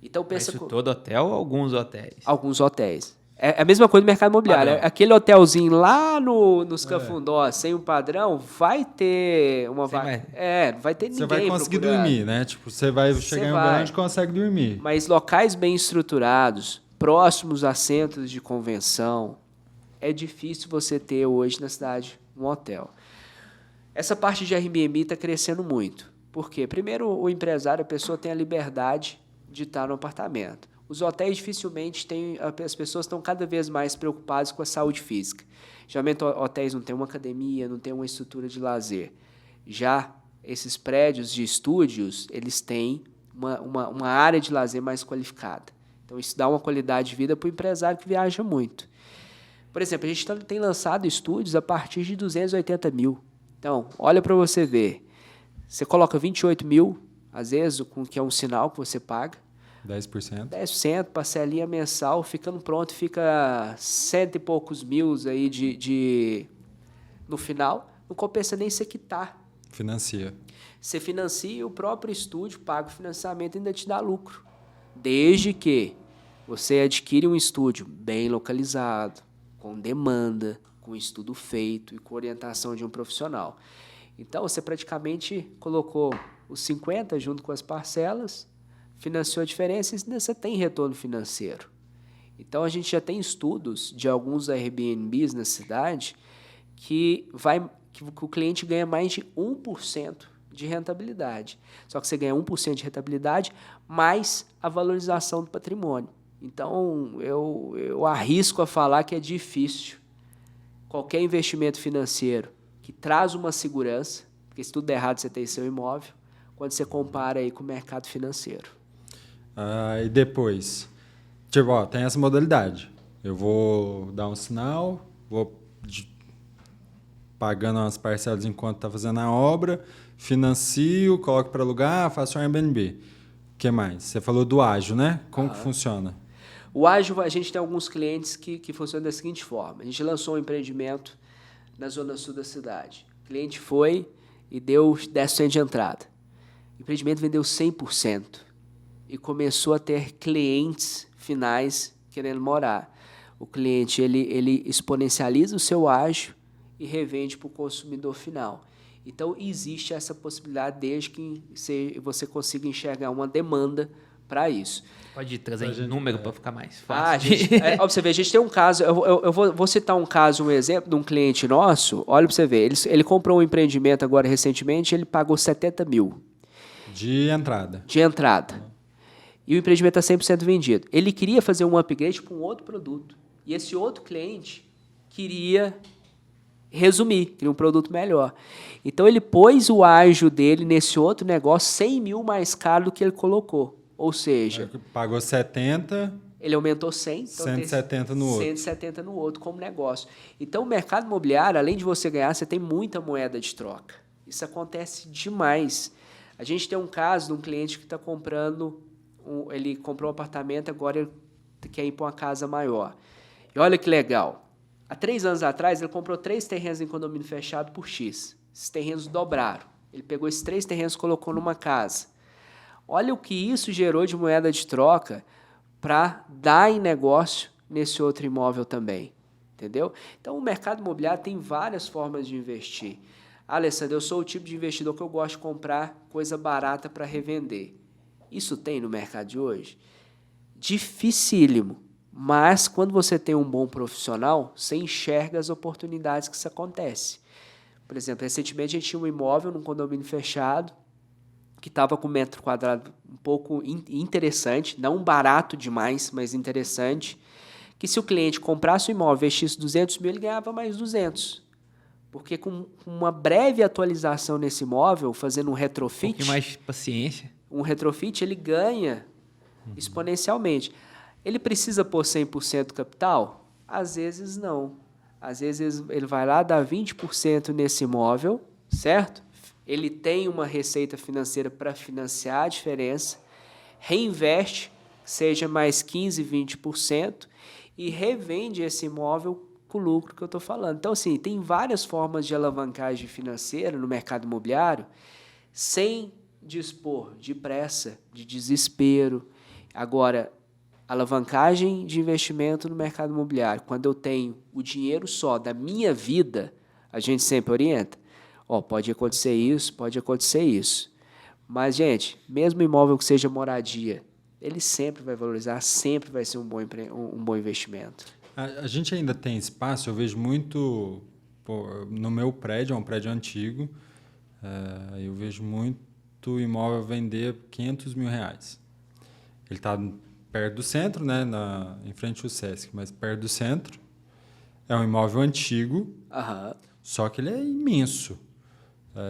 Então Mas pensa isso todo hotel ou alguns hotéis? alguns hotéis. É a mesma coisa do mercado imobiliário. Padrão. Aquele hotelzinho lá nos Cafundó, sem um padrão, vai ter uma Sem vaga. mais. Não vai ter ninguém Você vai conseguir procurando. dormir, né? Tipo, você vai chegar em um lugar onde consegue dormir. Mas locais bem estruturados, próximos a centros de convenção, é difícil você ter hoje na cidade um hotel. Essa parte de Airbnb está crescendo muito. Por quê? Primeiro, o empresário, a pessoa tem a liberdade de estar no apartamento. Os hotéis dificilmente têm, as pessoas estão cada vez mais preocupadas com a saúde física. Geralmente, hotéis não têm uma academia, não têm uma estrutura de lazer. Já esses prédios de estúdios, eles têm uma área de lazer mais qualificada. Então, isso dá uma qualidade de vida para o empresário que viaja muito. Por exemplo, a gente tem lançado estúdios a partir de 280 mil. Então, olha para você ver. Você coloca 28 mil, às vezes, que é um sinal que você paga. 10%. 10%, parcelinha mensal, ficando pronto, fica 100 e poucos mil aí no final. Não compensa nem você quitar. Financia. Você financia e o próprio estúdio paga o financiamento e ainda te dá lucro. Desde que você adquire um estúdio bem localizado, com demanda, com estudo feito e com orientação de um profissional. Então, você praticamente colocou os 50 junto com as parcelas, financiou a diferença e ainda você tem retorno financeiro. Então, a gente já tem estudos de alguns Airbnbs na cidade que o cliente ganha mais de 1% de rentabilidade. Só que você ganha 1% de rentabilidade mais a valorização do patrimônio. Então, eu arrisco a falar que é difícil qualquer investimento financeiro que traz uma segurança, porque se tudo der errado você tem seu imóvel, quando você compara aí com o mercado financeiro. E depois, tipo, ó, tem essa modalidade. Eu vou dar um sinal, vou pagando umas parcelas enquanto está fazendo a obra, financio, coloco para alugar, faço um Airbnb. O que mais? Você falou do ágil, né? Como que funciona? O ágil, a gente tem alguns clientes que funcionam da seguinte forma. A gente lançou um empreendimento na zona sul da cidade. O cliente foi e deu 10% de entrada. O empreendimento vendeu 100% e começou a ter clientes finais querendo morar. O cliente ele exponencializa o seu ágio e revende para o consumidor final. Então, existe essa possibilidade desde que você consiga enxergar uma demanda para isso. Pode trazer número para ficar mais fácil. Você vê, a gente tem um caso, eu vou citar um caso, um exemplo de um cliente nosso, olha para você ver, ele comprou um empreendimento agora recentemente, ele pagou 70 mil. De entrada. De entrada. E o empreendimento está 100% vendido. Ele queria fazer um upgrade para um outro produto. E esse outro cliente queria resumir, queria um produto melhor. Então, ele pôs o ágio dele nesse outro negócio 100 mil mais caro do que ele colocou. Ou seja... Pagou 70... Ele aumentou 100. Então 170 no outro. 170 no outro como negócio. Então, o mercado imobiliário, além de você ganhar, você tem muita moeda de troca. Isso acontece demais. A gente tem um caso de um cliente que está comprando... Ele comprou um apartamento, agora ele quer ir para uma casa maior. E olha que legal. Há 3 anos atrás, ele comprou 3 terrenos em condomínio fechado por X. Esses terrenos dobraram. Ele pegou esses 3 terrenos e colocou numa casa. Olha o que isso gerou de moeda de troca para dar em negócio nesse outro imóvel também. Entendeu? Então, o mercado imobiliário tem várias formas de investir. Alessandro, eu sou o tipo de investidor que eu gosto de comprar coisa barata para revender. Isso tem no mercado de hoje? Dificílimo. Mas, quando você tem um bom profissional, você enxerga as oportunidades que isso acontece. Por exemplo, recentemente a gente tinha um imóvel num condomínio fechado que estava com metro quadrado um pouco interessante, não barato demais, mas interessante, que se o cliente comprasse o imóvel, investisse 200 mil, ele ganhava mais 200. Porque com uma breve atualização nesse imóvel, fazendo um retrofit... Um pouquinho mais de paciência. Um retrofit, ele ganha exponencialmente. Ele precisa pôr 100% capital? Às vezes não. Às vezes ele vai lá, dá 20% nesse imóvel, certo? Ele tem uma receita financeira para financiar a diferença, reinveste, seja mais 15%, 20%, e revende esse imóvel com o lucro que eu estou falando. Então, assim, tem várias formas de alavancagem financeira no mercado imobiliário sem dispor de pressa, de desespero. Agora, alavancagem de investimento no mercado imobiliário, quando eu tenho o dinheiro só da minha vida, a gente sempre orienta. Pode acontecer isso, pode acontecer isso. Mas, gente, mesmo imóvel que seja moradia, ele sempre vai valorizar, sempre vai ser um bom investimento. A gente ainda tem espaço, eu vejo muito no meu prédio, é um prédio antigo, eu vejo muito imóvel vender R$500 mil. Ele está perto do centro, né, em frente ao Sesc, mas perto do centro. É um imóvel antigo, só que ele é imenso.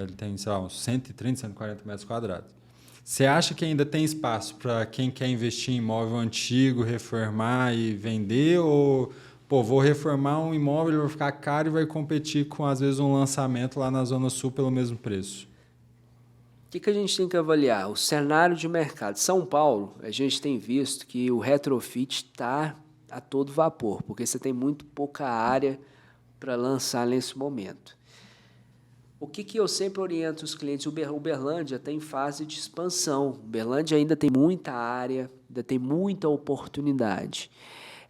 Ele tem, sei lá, uns 130, 140 metros quadrados. Você acha que ainda tem espaço para quem quer investir em imóvel antigo, reformar e vender? Ou, vou reformar um imóvel, ele vai ficar caro e vai competir com, às vezes, um lançamento lá na Zona Sul pelo mesmo preço? O que a gente tem que avaliar? O cenário de mercado. São Paulo, a gente tem visto que o retrofit está a todo vapor, porque você tem muito pouca área para lançar nesse momento. O que eu sempre oriento os clientes? Uberlândia está em fase de expansão. Uberlândia ainda tem muita área, ainda tem muita oportunidade.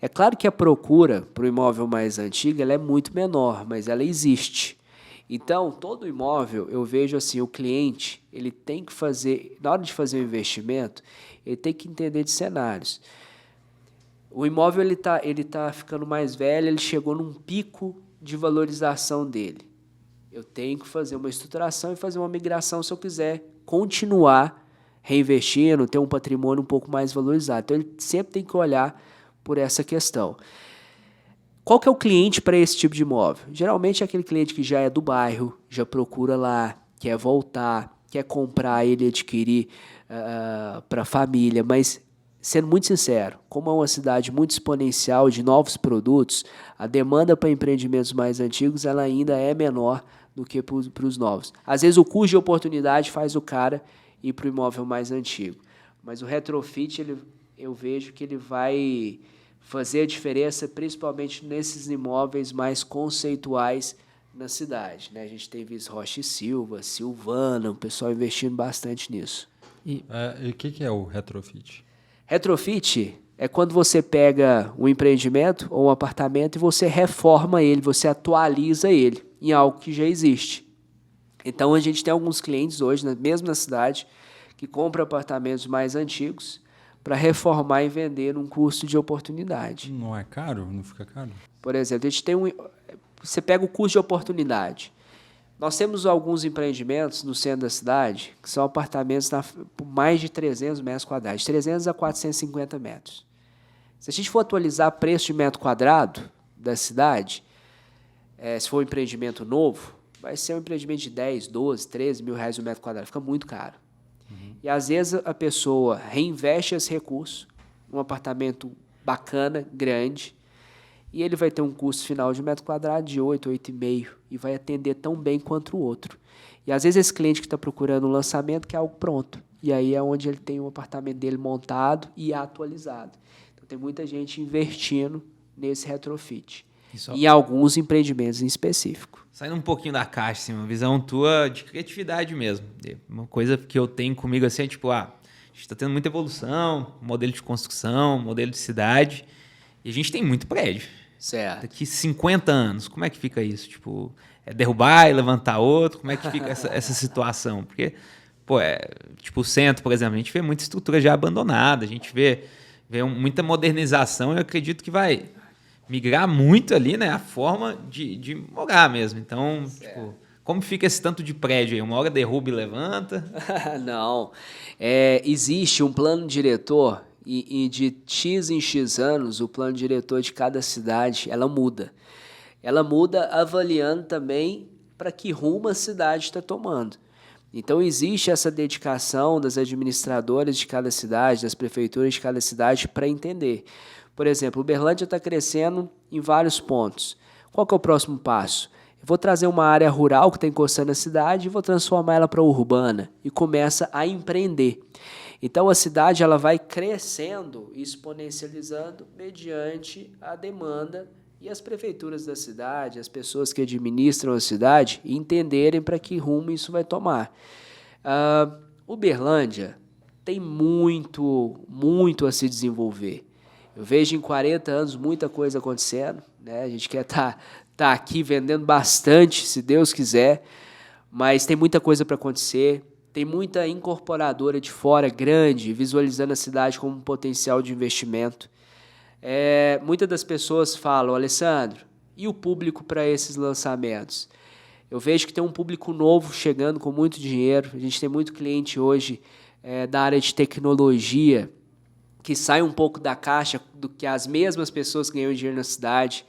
É claro que a procura para o imóvel mais antigo ela é muito menor, mas ela existe. Então, todo imóvel, eu vejo assim, o cliente, ele tem que fazer, na hora de fazer um investimento, ele tem que entender de cenários. O imóvel ele tá ficando mais velho, ele chegou num pico de valorização dele. Eu tenho que fazer uma estruturação e fazer uma migração se eu quiser continuar reinvestindo, ter um patrimônio um pouco mais valorizado. Então, ele sempre tem que olhar por essa questão. Qual que é o cliente para esse tipo de imóvel? Geralmente é aquele cliente que já é do bairro, já procura lá, quer voltar, quer comprar ele adquirir para a família, mas sendo muito sincero, como é uma cidade muito exponencial de novos produtos, a demanda para empreendimentos mais antigos ela ainda é menor do que para os novos. Às vezes o custo de oportunidade faz o cara ir para o imóvel mais antigo, mas o retrofit eu vejo que ele vai fazer a diferença principalmente nesses imóveis mais conceituais na cidade, né? A gente tem visto Rocha e Silva, Silvana, o pessoal investindo bastante nisso. E o que é o retrofit? Retrofit é quando você pega um empreendimento ou um apartamento e você reforma ele, você atualiza ele em algo que já existe. Então, a gente tem alguns clientes hoje, mesmo na cidade, que compram apartamentos mais antigos para reformar e vender num custo de oportunidade. Não é caro? Não fica caro? Por exemplo, a gente tem você pega o custo de oportunidade. Nós temos alguns empreendimentos no centro da cidade que são apartamentos por mais de 300 metros quadrados, 300 a 450 metros. Se a gente for atualizar preço de metro quadrado da cidade, se for um empreendimento novo, vai ser um empreendimento de 10, 12, 13 mil reais o metro quadrado. Fica muito caro. E, às vezes, a pessoa reinveste esse recurso num apartamento bacana, grande, e ele vai ter um custo final de metro quadrado de 8, 8,5 e vai atender tão bem quanto o outro. E, às vezes, esse cliente que está procurando um lançamento quer algo pronto. E aí é onde ele tem o apartamento dele montado e atualizado. Então, tem muita gente investindo nesse retrofit. E alguns empreendimentos em específico. Saindo um pouquinho da caixa, assim, uma visão tua de criatividade mesmo. Uma coisa que eu tenho comigo assim é tipo, a gente está tendo muita evolução, modelo de construção, modelo de cidade, e a gente tem muito prédio. Certo. Daqui 50 anos, como é que fica isso? Tipo, é derrubar e levantar outro? Como é que fica essa situação? Porque, tipo o centro, por exemplo, a gente vê muita estrutura já abandonada, a gente vê muita modernização e eu acredito que vai migrar muito ali, né, a forma de morar mesmo. Então, tipo, como fica esse tanto de prédio aí? Uma hora derruba e levanta? Não. Existe um plano diretor e de X em X anos, o plano diretor de cada cidade, ela muda. Ela muda avaliando também para que rumo a cidade está tomando. Então, existe essa dedicação das administradoras de cada cidade, das prefeituras de cada cidade para entender. Por exemplo, Uberlândia está crescendo em vários pontos. Qual que é o próximo passo? Eu vou trazer uma área rural que está encostando na cidade e vou transformar ela para urbana e começa a empreender. Então, a cidade ela vai crescendo e exponencializando mediante a demanda e as prefeituras da cidade, as pessoas que administram a cidade, entenderem para que rumo isso vai tomar. Uberlândia tem muito a se desenvolver. Eu vejo em 40 anos muita coisa acontecendo, né? A gente quer tá aqui vendendo bastante, se Deus quiser, mas tem muita coisa para acontecer. Tem muita incorporadora de fora grande, visualizando a cidade como um potencial de investimento. Muitas das pessoas falam, Alessandro, e o público para esses lançamentos? Eu vejo que tem um público novo chegando com muito dinheiro. A gente tem muito cliente hoje da área de tecnologia que sai um pouco da caixa do que as mesmas pessoas ganham dinheiro na cidade.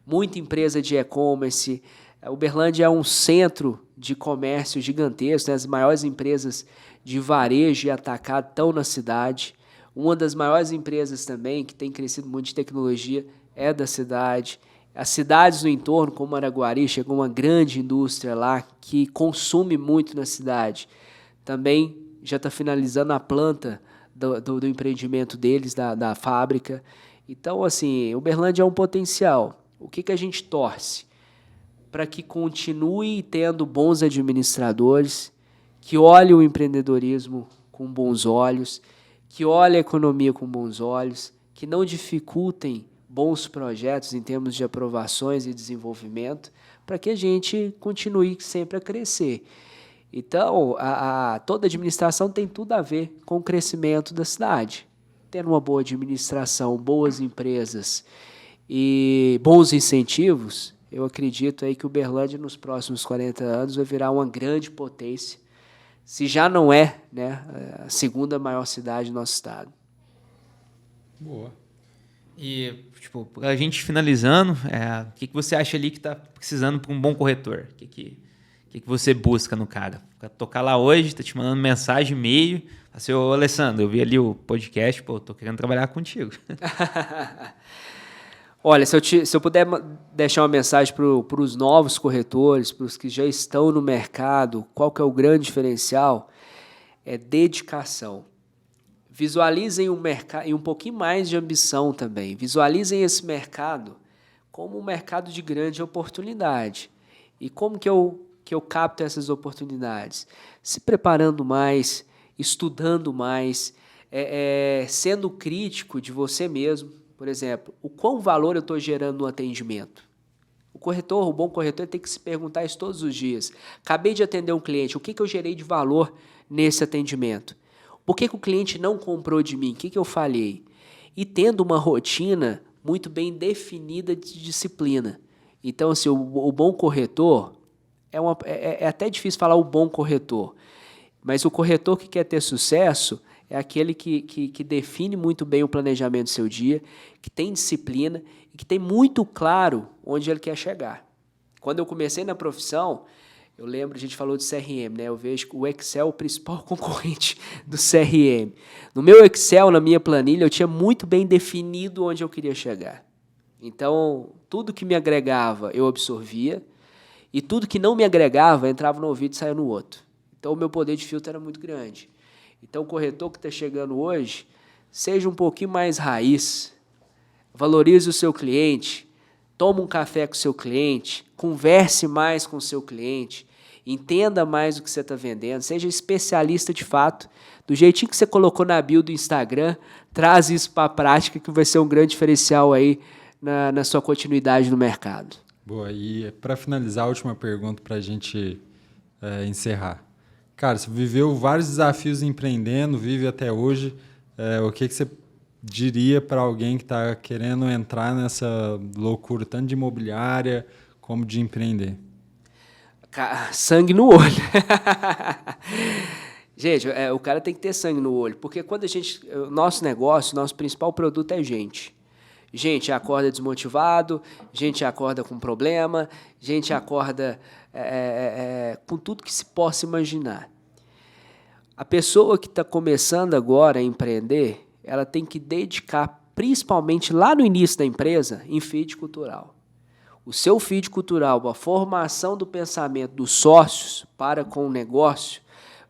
Muita empresa de e-commerce. Uberlândia é um centro de comércio gigantesco, né? As maiores empresas de varejo e atacado estão na cidade. Uma das maiores empresas também, que tem crescido muito de tecnologia, é da cidade. As cidades no entorno, como Araguari, chegou uma grande indústria lá que consome muito na cidade. Também já está finalizando a planta do empreendimento deles, da fábrica. Então, assim, Uberlândia é um potencial. O que a gente torce? Para que continue tendo bons administradores, que olhem o empreendedorismo com bons olhos, que olhem a economia com bons olhos, que não dificultem bons projetos em termos de aprovações e desenvolvimento, para que a gente continue sempre a crescer. Então, toda administração tem tudo a ver com o crescimento da cidade. Tendo uma boa administração, boas empresas e bons incentivos, eu acredito aí que Uberlândia, nos próximos 40 anos, vai virar uma grande potência, se já não é, né, a segunda maior cidade do nosso estado. Boa. E, tipo, a gente finalizando, o que você acha ali que está precisando para um bom corretor? O que você busca no cara? Pra tocar lá hoje, está te mandando mensagem, e-mail, assim, ô Alessandro, eu vi ali o podcast, tô querendo trabalhar contigo. Olha, se eu puder deixar uma mensagem para os novos corretores, para os que já estão no mercado, qual que é o grande diferencial? É dedicação. Visualizem o mercado e um pouquinho mais de ambição também. Visualizem esse mercado como um mercado de grande oportunidade. E como que eu capto essas oportunidades? Se preparando mais, estudando mais, sendo crítico de você mesmo. Por exemplo, o qual valor eu estou gerando no atendimento? O bom corretor tem que se perguntar isso todos os dias. Acabei de atender um cliente, o que eu gerei de valor nesse atendimento? Por que o cliente não comprou de mim? O que eu falhei? E tendo uma rotina muito bem definida de disciplina. Então, assim, o bom corretor, é até difícil falar o bom corretor, mas o corretor que quer ter sucesso é aquele que define muito bem o planejamento do seu dia, que tem disciplina e que tem muito claro onde ele quer chegar. Quando eu comecei na profissão, eu lembro, a gente falou de CRM, né? Eu vejo que o Excel é o principal concorrente do CRM. No meu Excel, na minha planilha, eu tinha muito bem definido onde eu queria chegar. Então, tudo que me agregava, eu absorvia, e tudo que não me agregava, entrava no ouvido e saía no outro. Então, o meu poder de filtro era muito grande. Então, o corretor que está chegando hoje, seja um pouquinho mais raiz, valorize o seu cliente, tome um café com o seu cliente, converse mais com o seu cliente, entenda mais o que você está vendendo, seja especialista de fato, do jeitinho que você colocou na bio do Instagram, traz isso para a prática que vai ser um grande diferencial aí na sua continuidade no mercado. Boa, e para finalizar, a última pergunta para a gente encerrar. Cara, você viveu vários desafios empreendendo, vive até hoje. O que você diria para alguém que está querendo entrar nessa loucura, tanto de imobiliária como de empreender? Sangue no olho. Gente, o cara tem que ter sangue no olho, porque quando nosso negócio, nosso principal produto é gente. Gente acorda desmotivado, gente acorda com problema, gente acorda com tudo que se possa imaginar. A pessoa que está começando agora a empreender, ela tem que dedicar, principalmente lá no início da empresa, em feed cultural. O seu feed cultural, a formação do pensamento dos sócios para com o negócio,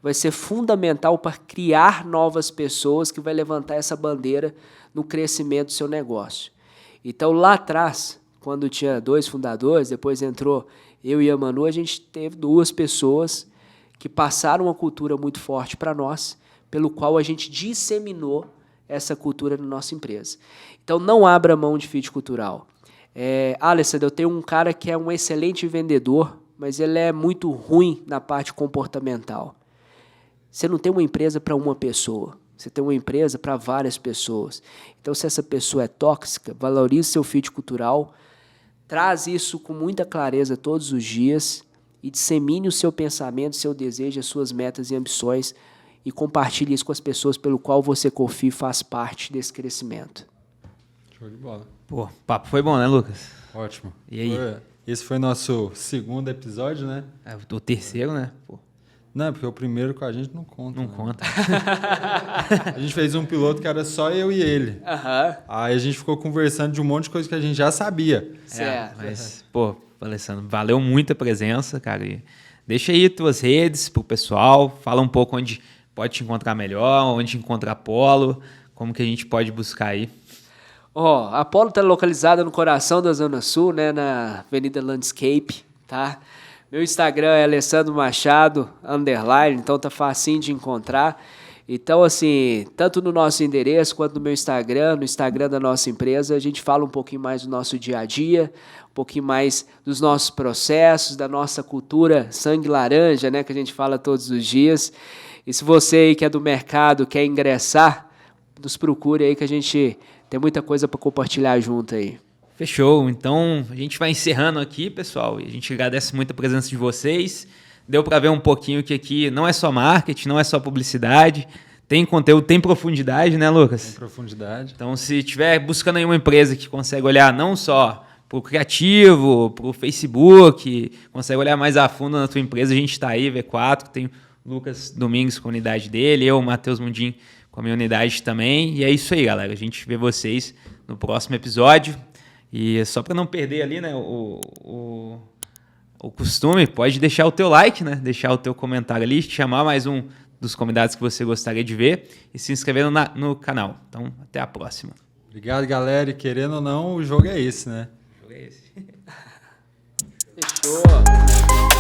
vai ser fundamental para criar novas pessoas que vai levantar essa bandeira no crescimento do seu negócio. Então, lá atrás, quando tinha 2 fundadores, depois entrou eu e a Manu, a gente teve 2 pessoas que passaram uma cultura muito forte para nós, pelo qual a gente disseminou essa cultura na nossa empresa. Então, não abra mão de fit cultural. Alessandro, eu tenho um cara que é um excelente vendedor, mas ele é muito ruim na parte comportamental. Você não tem uma empresa para uma pessoa, você tem uma empresa para várias pessoas. Então, se essa pessoa é tóxica, valorize seu fit cultural, traz isso com muita clareza todos os dias e dissemine o seu pensamento, seu desejo, as suas metas e ambições e compartilhe isso com as pessoas pelo qual você confia e faz parte desse crescimento. Show de bola. Pô, o papo foi bom, né, Lucas? Ótimo. E aí? Esse foi nosso segundo episódio, né? O terceiro, né? Pô, Não, porque o primeiro com a gente não conta. não né? conta. A gente fez um piloto que era só eu e ele. Aí a gente ficou conversando de um monte de coisa que a gente já sabia. Certo. Mas, pô, Alessandro, valeu muito a presença, cara. E deixa aí tuas redes pro pessoal, fala um pouco onde pode te encontrar melhor, onde encontrar Apolo, como que a gente pode buscar aí. A Apolo está localizada no coração da Zona Sul, né, na Avenida Landscape, tá? Meu Instagram é Alessandro Machado, _, então tá facinho de encontrar. Então, assim, tanto no nosso endereço quanto no meu Instagram, no Instagram da nossa empresa, a gente fala um pouquinho mais do nosso dia a dia, um pouquinho mais dos nossos processos, da nossa cultura sangue laranja, né, que a gente fala todos os dias. E se você aí que é do mercado quer ingressar, nos procure aí que a gente tem muita coisa para compartilhar junto aí. Fechou. Então, a gente vai encerrando aqui, pessoal. E a gente agradece muito a presença de vocês. Deu para ver um pouquinho que aqui não é só marketing, não é só publicidade. Tem conteúdo, tem profundidade, né, Lucas? Tem profundidade. Então, se estiver buscando aí uma empresa que consegue olhar não só para o criativo, para o Facebook, consegue olhar mais a fundo na tua empresa, a gente está aí, V4, tem o Lucas Domingues com a unidade dele, eu, o Matheus Mundim, com a minha unidade também. E é isso aí, galera. A gente vê vocês no próximo episódio. E só para não perder ali, né, o costume, pode deixar o teu like, né? Deixar o teu comentário ali, chamar mais um dos convidados que você gostaria de ver e se inscrever no canal. Então, até a próxima. Obrigado, galera. E querendo ou não, o jogo é esse, né? O jogo é esse. Fechou.